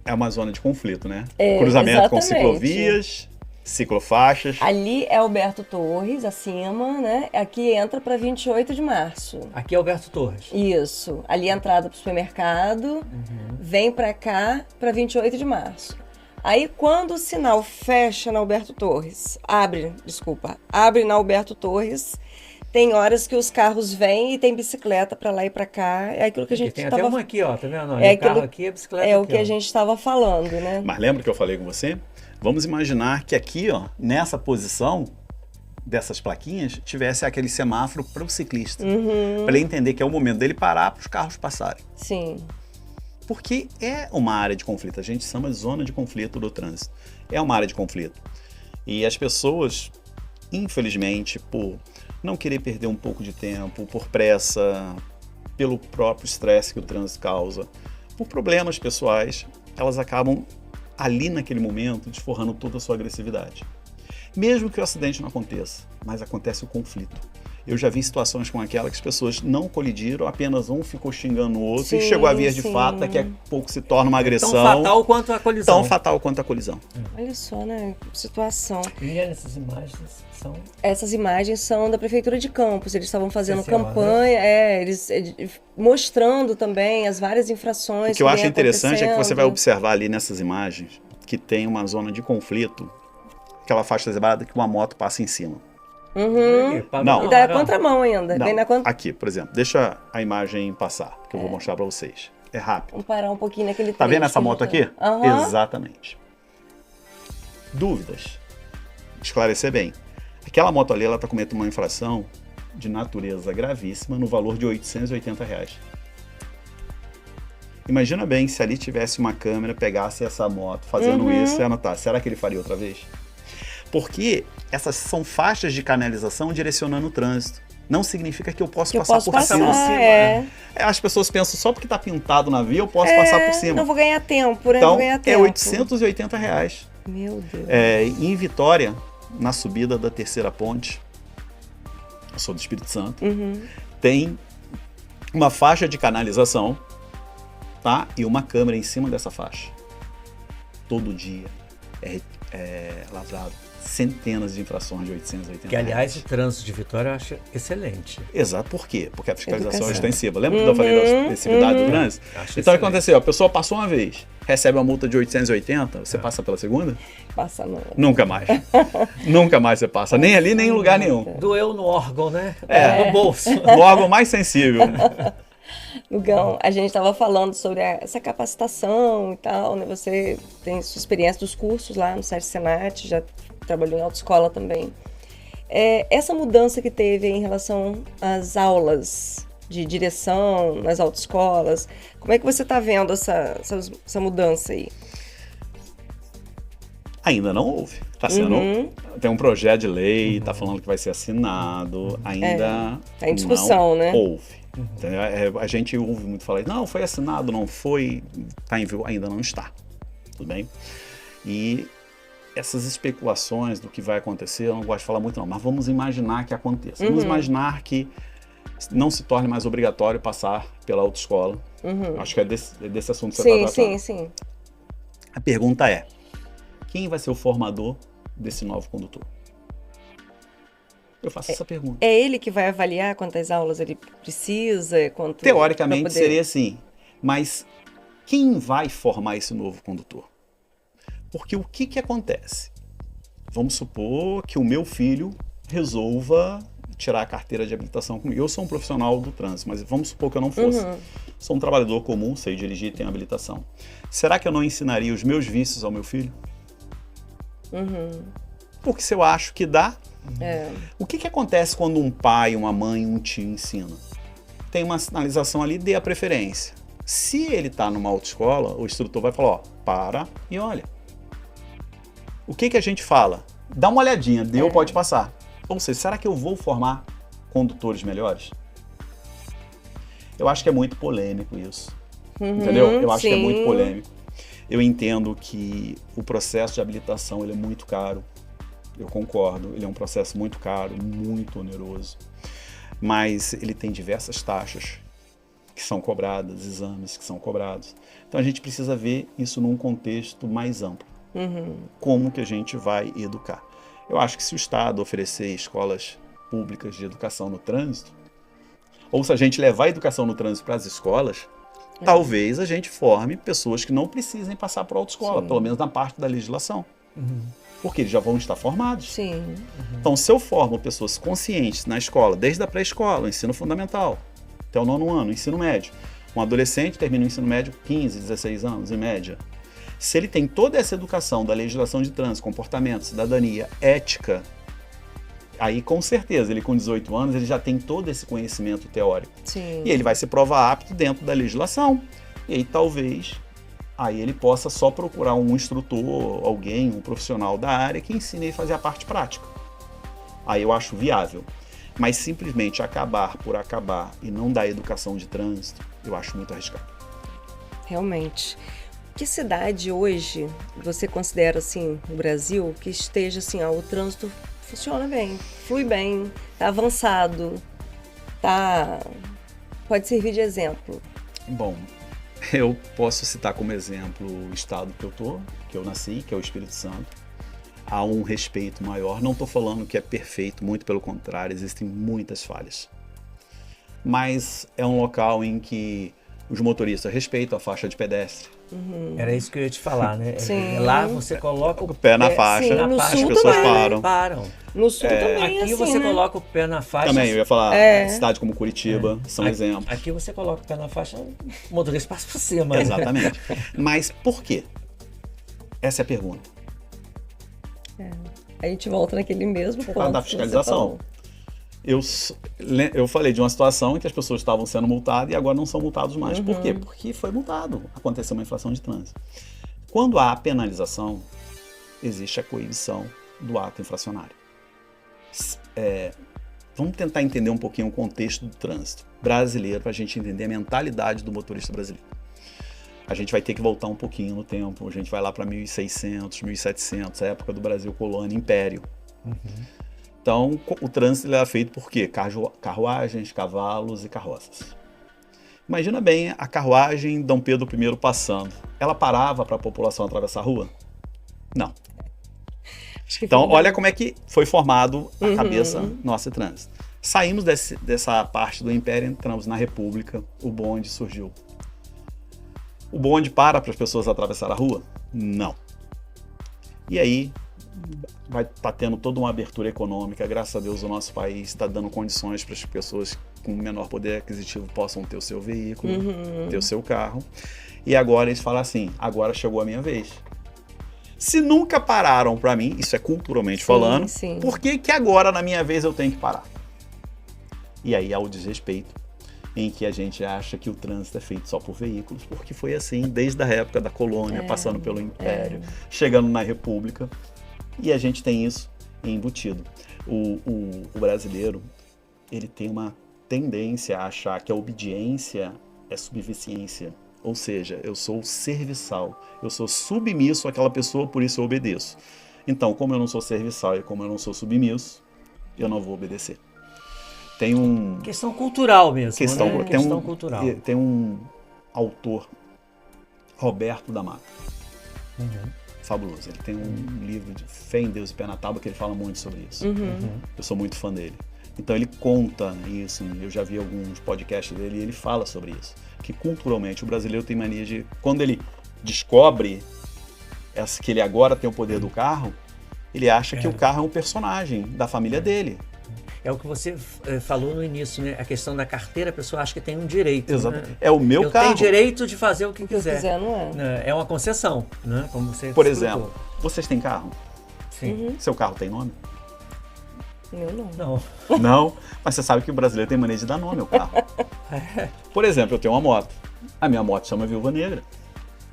É uma zona de conflito, né? É, Cruzamento com exatamente. ciclovias, ciclofaixas. Ali é Alberto Torres, acima, né? Aqui entra para 28 de março. Aqui é Alberto Torres. Isso. Ali é a entrada para o supermercado, vem para cá para 28 de março. Aí, quando o sinal fecha na Alberto Torres, abre na Alberto Torres, tem horas que os carros vêm e tem bicicleta para lá e para cá. É aquilo que a gente Tem estava... até uma aqui, ó, tá vendo? É o carro aqui, a bicicleta é aqui, o que a gente estava falando, né? Mas lembra que eu falei com você? Vamos imaginar que aqui, ó, nessa posição dessas plaquinhas, tivesse aquele semáforo para o ciclista. Para ele entender que é o momento dele parar para os carros passarem. Sim. Porque é uma área de conflito. A gente chama de zona de conflito do trânsito. É uma área de conflito. E as pessoas, infelizmente, por não querer perder um pouco de tempo, por pressa, pelo próprio estresse que o trânsito causa, por problemas pessoais, elas acabam ali naquele momento desforrando toda a sua agressividade. Mesmo que o acidente não aconteça, mas acontece o conflito. Eu já vi situações como aquela que as pessoas não colidiram, apenas um ficou xingando o outro e chegou a vias de fato, daqui a pouco se torna uma agressão. Tão fatal quanto a colisão. Tão fatal quanto a colisão. Olha só, né? Situação. E essas imagens são... Essas imagens são da Prefeitura de Campos. Eles estavam fazendo CCO, campanha, eles mostrando também as várias infrações. O que eu acho vem interessante é que você vai acontecendo. observar ali nessas imagens que tem uma zona de conflito, aquela faixa zebrada que uma moto passa em cima. Não. E dá a contramão ainda. Não, Vem na aqui, por exemplo, deixa a imagem passar, que eu vou mostrar para vocês. É rápido. Vamos parar um pouquinho naquele Tá vendo trecho essa que a moto gente- aqui? Aham. Exatamente. Dúvidas? Esclarecer bem. Aquela moto ali, ela está cometendo uma infração de natureza gravíssima no valor de R$880. Imagina bem se ali tivesse uma câmera, pegasse essa moto fazendo isso e anotasse. Será que ele faria outra vez? Porque essas são faixas de canalização direcionando o trânsito. Não significa que eu posso Que eu passar posso por cima. passar, é. As pessoas pensam só porque está pintado na via eu posso passar por cima. Não vou ganhar tempo, né? Então, Vou ganhar é tempo. R$880. Meu Deus. Em Vitória, na subida da terceira ponte, eu sou do Espírito Santo, tem uma faixa de canalização, tá? E uma câmera em cima dessa faixa. Todo dia é lavrado centenas de infrações de R$880. Que, aliás, o trânsito de Vitória eu acho excelente. Exato, por quê? Porque a fiscalização é Educação. extensiva. Lembra que eu falei da extensividade do trânsito? Acho Então, o que excelente. aconteceu? A pessoa passou uma vez, recebe uma multa de 880, você passa pela segunda? Passa no... Nunca mais. Nunca mais você passa. Nem ali, nem em lugar nenhum. Doeu no órgão, né? No bolso. No órgão mais sensível. Lugão, a gente estava falando sobre essa capacitação e tal, né? Você tem sua experiência dos cursos lá no SESC Senat, já trabalhou em autoescola também. Essa mudança que teve em relação às aulas de direção nas autoescolas, como é que você está vendo essa mudança aí? Ainda não houve. Tá sendo, tem um projeto de lei, tá falando que vai ser assinado, ainda tá em discussão, não né? houve. Entendeu? A gente ouve muito falar, não, foi assinado, não foi, tá em vigor, ainda não está. Tudo bem? E essas especulações do que vai acontecer, eu não gosto de falar muito não, mas vamos imaginar que aconteça. Vamos imaginar que não se torne mais obrigatório passar pela autoescola. Acho que é desse assunto que você está tratando. Sim. A pergunta é, quem vai ser o formador desse novo condutor? Eu faço essa pergunta. É ele que vai avaliar quantas aulas ele precisa? Teoricamente pra poder... seria assim, mas quem vai formar esse novo condutor? Porque o que acontece? Vamos supor que o meu filho resolva tirar a carteira de habilitação comigo. Eu sou um profissional do trânsito, mas vamos supor que eu não fosse. Sou um trabalhador comum, sei dirigir, tenho habilitação. Será que eu não ensinaria os meus vícios ao meu filho? Porque se eu acho que dá... O que acontece quando um pai, uma mãe, um tio ensina? Tem uma sinalização ali, dê a preferência. Se ele está numa autoescola, o instrutor vai falar, ó, para e olha. O que a gente fala? Dá uma olhadinha, deu, pode passar. Ou seja, será que eu vou formar condutores melhores? Eu acho que é muito polêmico isso. Entendeu? Eu acho que é muito polêmico. Eu entendo que o processo de habilitação ele é muito caro. Eu concordo, ele é um processo muito caro, muito oneroso. Mas ele tem diversas taxas que são cobradas, exames que são cobrados. Então a gente precisa ver isso num contexto mais amplo. Como que a gente vai educar? Eu acho que se o Estado oferecer escolas públicas de educação no trânsito, ou se a gente levar a educação no trânsito para as escolas, talvez a gente forme pessoas que não precisem passar por autoescola, pelo menos na parte da legislação. Porque eles já vão estar formados. Sim. Então, se eu formo pessoas conscientes na escola, desde a pré-escola, o ensino fundamental, até o 9º ano, o ensino médio, um adolescente termina o ensino médio 15, 16 anos, em média. Se ele tem toda essa educação da legislação de trânsito, comportamento, cidadania, ética, aí com certeza, ele com 18 anos, ele já tem todo esse conhecimento teórico. Sim. E ele vai se provar apto dentro da legislação. E aí talvez aí ele possa só procurar um instrutor, alguém, um profissional da área que ensine ele a fazer a parte prática. Aí eu acho viável. Mas simplesmente acabar por acabar e não dar educação de trânsito, eu acho muito arriscado. Realmente. Que cidade hoje você considera, assim, no Brasil, que esteja, assim, o trânsito funciona bem, flui bem, tá avançado, pode servir de exemplo? Bom, eu posso citar como exemplo o estado que eu nasci, que é o Espírito Santo. Há um respeito maior. Não estou falando que é perfeito, muito pelo contrário, existem muitas falhas. Mas é um local em que os motoristas respeitam a faixa de pedestre. Era isso que eu ia te falar, né? Sim. Lá você coloca o pé na faixa, sim, no as sul pessoas também. param. No sul também, Aqui assim, você né? coloca o pé na faixa. Também, eu ia falar, cidade como Curitiba são exemplos. Aqui você coloca o pé na faixa, o motorista passa por cima. né? Exatamente. Mas por quê? Essa é a pergunta. A gente volta naquele mesmo Por ponto. causa da que você fiscalização. falou. Eu falei de uma situação em que as pessoas estavam sendo multadas e agora não são multados mais. Por quê? Porque foi multado. Aconteceu uma infração de trânsito. Quando há penalização, existe a coibição do ato infracionário. Vamos tentar entender um pouquinho o contexto do trânsito brasileiro para a gente entender a mentalidade do motorista brasileiro. A gente vai ter que voltar um pouquinho no tempo, a gente vai lá para 1600, 1700, a época do Brasil colônia, império. Então, o trânsito era feito por quê? Carruagens, cavalos e carroças. Imagina bem a carruagem Dom Pedro I passando. Ela parava para a população atravessar a rua? Não. Então, olha como é que foi formado a cabeça nossa de trânsito. Saímos dessa parte do Império, entramos na República, o bonde surgiu. O bonde para as pessoas atravessar a rua? Não. E aí, vai estar tendo toda uma abertura econômica. Graças a Deus, o nosso país está dando condições para as pessoas com menor poder aquisitivo possam ter o seu veículo, ter o seu carro. E agora eles falam assim, agora chegou a minha vez. Se nunca pararam para mim, isso é culturalmente falando, por que agora na minha vez eu tenho que parar? E aí há o desrespeito, em que a gente acha que o trânsito é feito só por veículos, porque foi assim desde a época da colônia, passando pelo Império, chegando na República, e a gente tem isso embutido. O brasileiro, ele tem uma tendência a achar que a obediência é subserviência, ou seja, eu sou serviçal, eu sou submisso àquela pessoa, por isso eu obedeço. Então, como eu não sou serviçal e como eu não sou submisso, eu não vou obedecer. Tem questão cultural mesmo, questão, né? Questão cultural. Tem um autor, Roberto da Mata, fabuloso. Ele tem um livro de Fé em Deus e Pé na Tábua que ele fala muito sobre isso. Eu sou muito fã dele. Então ele conta isso, eu já vi alguns podcasts dele e ele fala sobre isso. Que culturalmente o brasileiro tem mania de, quando ele descobre que ele agora tem o poder do carro, ele acha que o carro é um personagem da família dele. É o que você falou no início, né? A questão da carteira, a pessoa acha que tem um direito. Exato. Né? É o meu eu carro. Eu tenho direito de fazer o que quiser. Não é. É uma concessão, né? Como você Por explicou. exemplo, vocês têm carro? Sim. Seu carro tem nome? Meu não. Não. Não, mas você sabe que o brasileiro tem mania de dar nome ao carro. Por exemplo, eu tenho uma moto. A minha moto chama Viúva Negra.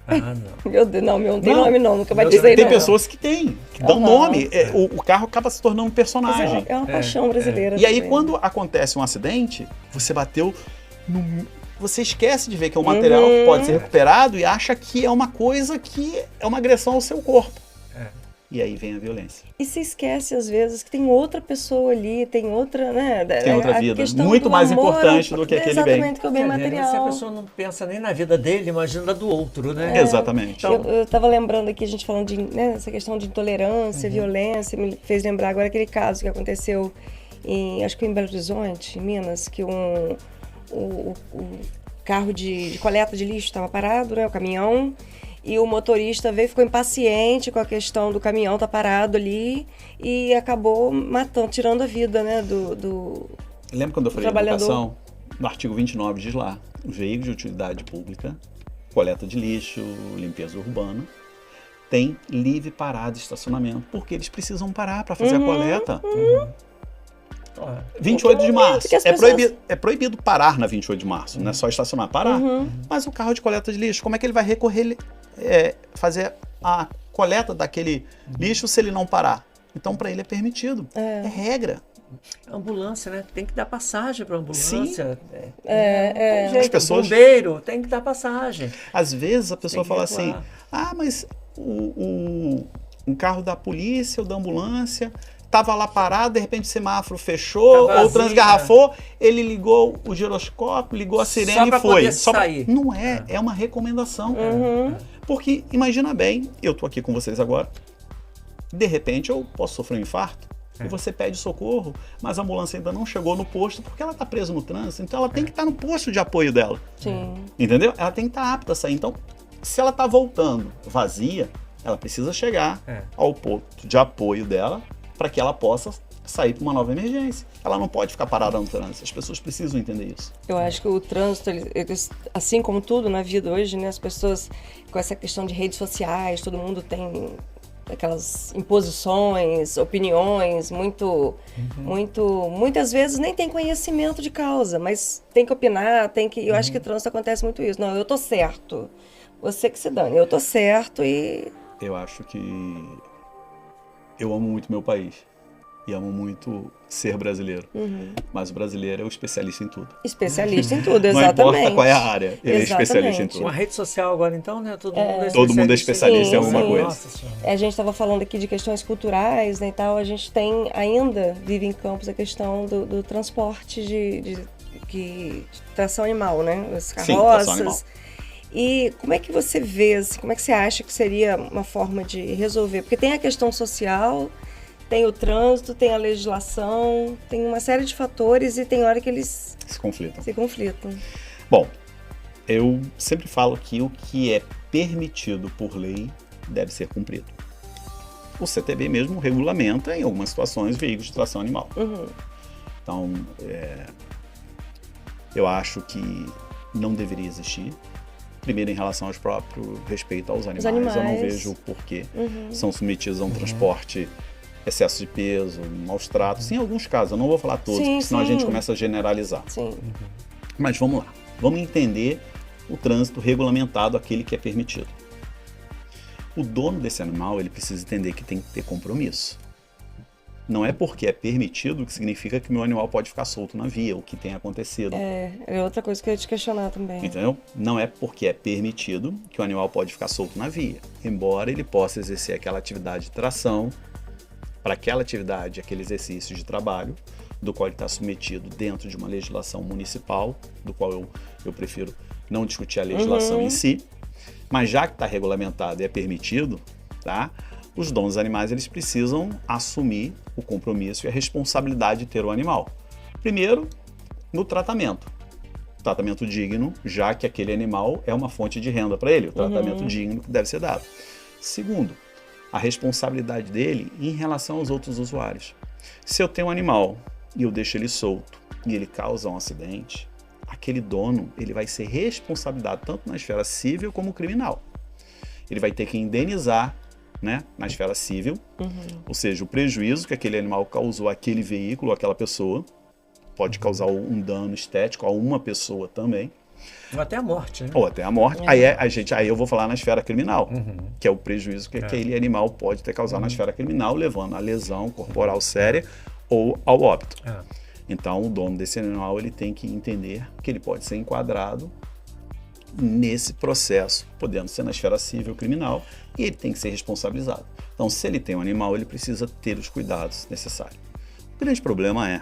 Não. Meu Deus, não, meu não tem nome não, nunca vai dizer Tem não. pessoas que têm, que dão nome. O carro acaba se tornando um personagem. É uma paixão brasileira. E aí, também. quando acontece um acidente, você bateu você esquece de ver que é um material que pode ser recuperado e acha que é uma coisa que é uma agressão ao seu corpo. E aí vem a violência. E se esquece, às vezes, que tem outra pessoa ali, tem outra, né? Tem outra vida. Muito mais importante do que aquele bem. Exatamente, que o bem material. Se a pessoa não pensa nem na vida dele, imagina do outro, né? Exatamente. Então, eu estava lembrando aqui, a gente falando de, né, essa questão de intolerância, violência, me fez lembrar agora aquele caso que aconteceu acho que em Belo Horizonte, em Minas, que o carro de coleta de lixo estava parado, né, o caminhão, e o motorista veio, ficou impaciente com a questão do caminhão estar parado ali e acabou matando, tirando a vida, né, do Lembra quando eu falei de educação? No artigo 29 diz lá, veículos de utilidade pública, coleta de lixo, limpeza urbana, tem livre parada e estacionamento, porque eles precisam parar para fazer a coleta. 28 de março. É proibido parar na 28 de março, não é só estacionar, parar. Mas o carro de coleta de lixo, como é que ele vai recorrer, fazer a coleta daquele lixo se ele não parar? Então, para ele é permitido. É regra. Ambulância, né? Tem que dar passagem para ambulância. Sim. As pessoas... Bombeiro, tem que dar passagem. Às vezes a pessoa fala assim, mas um carro da polícia ou da ambulância estava lá parado, de repente o semáforo fechou, ou transgarrafou, ele ligou o giroscópio, ligou a sirene e foi. Sair. Não é uma recomendação. Porque, imagina bem, eu tô aqui com vocês agora, de repente eu posso sofrer um infarto, e você pede socorro, mas a ambulância ainda não chegou no posto porque ela está presa no trânsito, então ela tem que estar no posto de apoio dela. Sim. Entendeu? Ela tem que estar apta a sair. Então, se ela está voltando vazia, ela precisa chegar ao ponto de apoio dela para que ela possa sair para uma nova emergência. Ela não pode ficar parada no trânsito. As pessoas precisam entender isso. Eu acho que o trânsito, assim como tudo na vida hoje, né, as pessoas com essa questão de redes sociais, todo mundo tem aquelas imposições, opiniões, muitas vezes nem tem conhecimento de causa, mas tem que opinar, eu acho que o trânsito acontece muito isso. Não, eu tô certo, você que se dane, eu tô certo e... Eu acho que eu amo muito meu país e amo muito ser brasileiro, mas o brasileiro é o especialista em tudo. Especialista em tudo, exatamente. Não importa qual é a área, ele é especialista em tudo. Uma rede social agora então, né? Todo mundo é especialista em alguma coisa. Nossa, a gente estava falando aqui de questões culturais, né, e tal, a gente vive em Campos a questão do transporte de tração animal, né? As carroças. Sim, tração animal. E como é que você vê, assim, como é que você acha que seria uma forma de resolver? Porque tem a questão social, tem o trânsito, tem a legislação, tem uma série de fatores e tem hora que eles se conflitam. Bom, eu sempre falo que o que é permitido por lei deve ser cumprido. O CTB mesmo regulamenta, em algumas situações, veículos de tração animal. Então, eu acho que não deveria existir. Primeiro, em relação aos próprios respeito aos animais. Eu não vejo o porquê são submetidos a um transporte, excesso de peso, maus tratos. Em alguns casos, eu não vou falar todos, porque senão a gente começa a generalizar. Mas vamos lá, vamos entender o trânsito regulamentado, aquele que é permitido. O dono desse animal, ele precisa entender que tem que ter compromisso. Não é porque é permitido que significa que meu animal pode ficar solto na via, o que tem acontecido. É outra coisa que eu ia te questionar também. Entendeu? Não é porque é permitido que o animal pode ficar solto na via. Embora ele possa exercer aquela atividade de tração, para aquela atividade, aquele exercício de trabalho, do qual ele está submetido dentro de uma legislação municipal, do qual eu prefiro não discutir a legislação em si, mas já que está regulamentado e é permitido, tá? Os donos dos animais, eles precisam assumir o compromisso e a responsabilidade de ter o animal. Primeiro, no tratamento. Tratamento digno, já que aquele animal é uma fonte de renda para ele. O tratamento digno que deve ser dado. Segundo, a responsabilidade dele em relação aos outros usuários. Se eu tenho um animal e eu deixo ele solto e ele causa um acidente, aquele dono, ele vai ser responsabilizado tanto na esfera civil como criminal. Ele vai ter que indenizar, né, na esfera civil, ou seja, o prejuízo que aquele animal causou àquele veículo, àquela pessoa, pode causar um dano estético a uma pessoa também. Ou até a morte, né? Ou até a morte. Aí eu vou falar na esfera criminal, que é o prejuízo que aquele animal pode ter causado na esfera criminal, levando a lesão corporal séria ou ao óbito. Então, o dono desse animal, ele tem que entender que ele pode ser enquadrado nesse processo, podendo ser na esfera civil ou criminal, e ele tem que ser responsabilizado. Então, se ele tem um animal, ele precisa ter os cuidados necessários. O grande problema é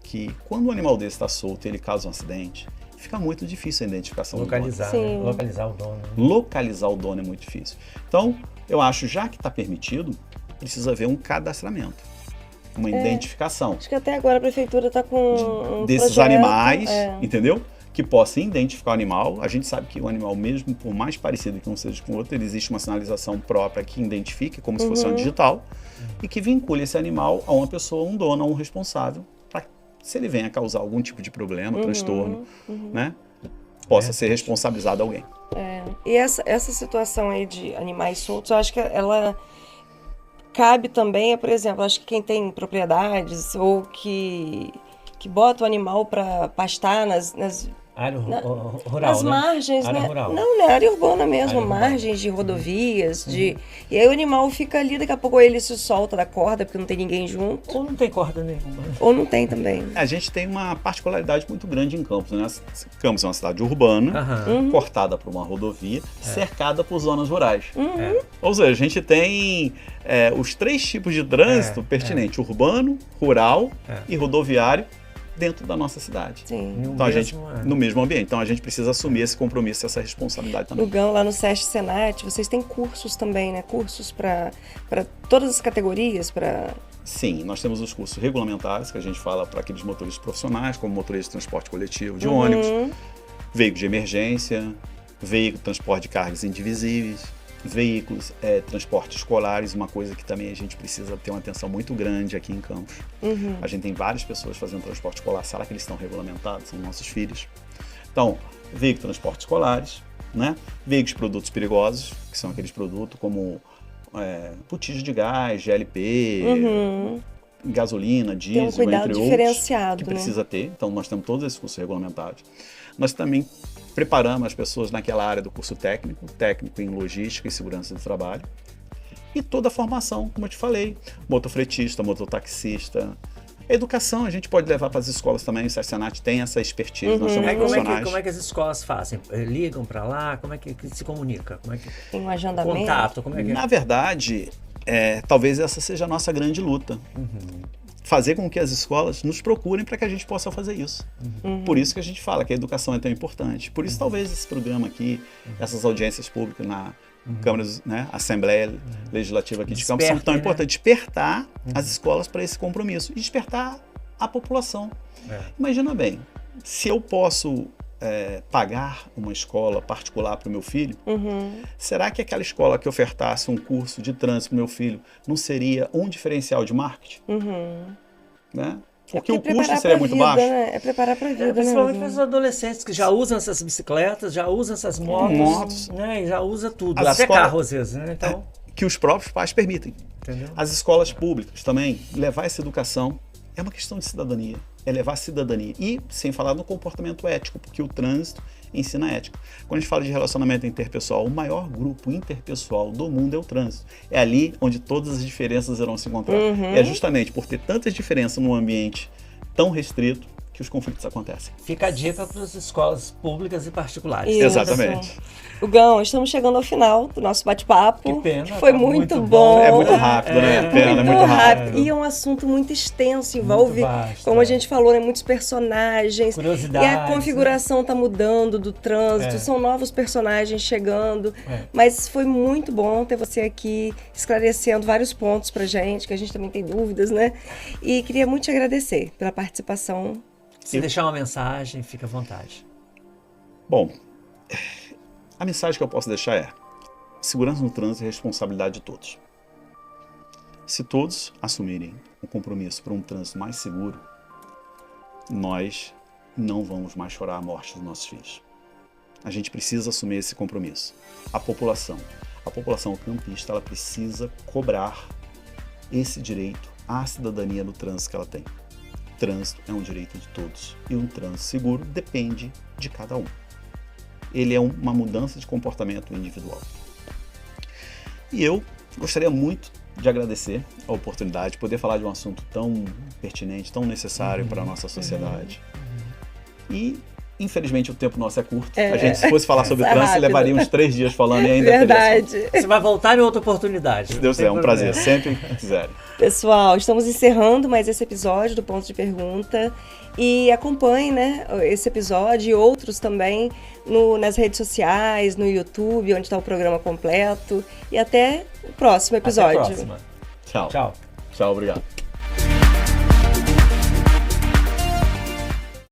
que quando um animal desse está solto e ele causa um acidente, fica muito difícil a identificação Localizar, do dono. né? Localizar o dono. Localizar o dono é muito difícil. Então, eu acho, já que está permitido, precisa haver um cadastramento, uma identificação. Acho que até agora a prefeitura está com desses projeto, animais, entendeu? Que possa identificar o animal. A gente sabe que o animal, mesmo por mais parecido que um seja com o outro, existe uma sinalização própria que identifique, como se fosse uma digital, e que vincule esse animal a uma pessoa, um dono, a um responsável, para se ele venha causar algum tipo de problema, transtorno, né? Possa ser responsabilizado alguém. E essa situação aí de animais soltos, eu acho que ela cabe também, por exemplo, acho que quem tem propriedades ou que bota o animal para pastar nas Área rural, nas né? margens, Área né? rural. Não, na área urbana mesmo, Área urbana. margens de rodovias, e aí o animal fica ali, daqui a pouco ele se solta da corda porque não tem ninguém junto, Ou não tem corda nenhuma. ou não tem também. A gente tem uma particularidade muito grande em Campos, né? Campos é uma cidade urbana, cortada por uma rodovia, cercada por zonas rurais. Ou seja, a gente tem os 3 tipos de trânsito pertinentes, urbano, rural e rodoviário, dentro da nossa cidade. Sim. Então a gente, no mesmo ambiente. Então a gente precisa assumir esse compromisso, essa responsabilidade também. No GAN, lá no SESC Senat, vocês têm cursos também, né? Cursos para todas as categorias, para... Sim, nós temos os cursos regulamentares, que a gente fala para aqueles motoristas profissionais, como motorista de transporte coletivo de ônibus, veículo de emergência, veículo de transporte de cargas indivisíveis, veículos, transporte escolares, uma coisa que também a gente precisa ter uma atenção muito grande aqui em Campos. A gente tem várias pessoas fazendo transporte escolar, será que eles estão regulamentados? São nossos filhos. Então, veículo de transporte escolares, né? Veículos de produtos perigosos, que são aqueles produtos como botijas de gás, GLP, gasolina, diesel, Tem um cuidado entre diferenciado, outros, que precisa ter. Então, nós temos todos esses cursos regulamentados. Nós também preparamos as pessoas naquela área do curso técnico em logística e segurança do trabalho. E toda a formação, como eu te falei, motofretista, mototaxista. Educação a gente pode levar para as escolas também, o SESC Senat tem essa expertise, nós somos profissionais. Como é que as escolas fazem? Ligam para lá? Como é que se comunica? Como é que... Tem um agendamento? Contato, como é que é? Na verdade, talvez essa seja a nossa grande luta. Fazer com que as escolas nos procurem para que a gente possa fazer isso. Por isso que a gente fala que a educação é tão importante. Por isso talvez esse programa aqui, essas audiências públicas na Câmara, né, Assembleia Legislativa aqui de Campos são tão importantes. Despertar as escolas para esse compromisso e despertar a população. Imagina bem, se eu posso pagar uma escola particular para o meu filho, será que aquela escola que ofertasse um curso de trânsito para o meu filho não seria um diferencial de marketing? Né? Porque o custo seria muito baixo. Né? É preparar para a vida, principalmente né? para os adolescentes que já usam essas bicicletas, já usam essas motos, né? E já usa tudo, até carro às vezes, né? Então... que os próprios pais permitem. Entendeu? As escolas públicas também, levar essa educação é uma questão de cidadania, é levar a cidadania. E sem falar no comportamento ético, porque o trânsito ensina ética. Quando a gente fala de relacionamento interpessoal, o maior grupo interpessoal do mundo é o trânsito. É ali onde todas as diferenças irão se encontrar. E é justamente por ter tantas diferenças num ambiente tão restrito que os conflitos acontecem. Fica a dica para as escolas públicas e particulares. Isso. Exatamente. Gão, estamos chegando ao final do nosso bate-papo. Que pena, que foi tá muito muito bom. É muito rápido, né? Pena, é muito rápido. E é um assunto muito extenso, envolve, vasto, como a gente falou, né, muitos personagens. Curiosidades, E a configuração está mudando do trânsito, são novos personagens chegando. Mas foi muito bom ter você aqui esclarecendo vários pontos pra gente, que a gente também tem dúvidas, né? E queria muito te agradecer pela participação. Se deixar uma mensagem, fica à vontade. Bom, a mensagem que eu posso deixar é: segurança no trânsito é responsabilidade de todos. Se todos assumirem um compromisso para um trânsito mais seguro, nós não vamos mais chorar a morte dos nossos filhos. A gente precisa assumir esse compromisso. A população campista, ela precisa cobrar esse direito à cidadania no trânsito que ela tem. O trânsito é um direito de todos e um trânsito seguro depende de cada um. Ele é uma mudança de comportamento individual. E eu gostaria muito de agradecer a oportunidade de poder falar de um assunto tão pertinente, tão necessário para a nossa sociedade. E Infelizmente, o tempo nosso é curto. A gente, se fosse falar sobre trânsito, levaria uns 3 dias falando e ainda Verdade. Você vai voltar em outra oportunidade. Se Deus quiser, é um prazer, sempre que quiserem. Pessoal, estamos encerrando mais esse episódio do Ponto de Pergunta. E acompanhe, né, esse episódio e outros também nas redes sociais, no YouTube, onde está o programa completo. E até o próximo episódio. Até a próxima. Tchau. Tchau. Tchau, obrigado.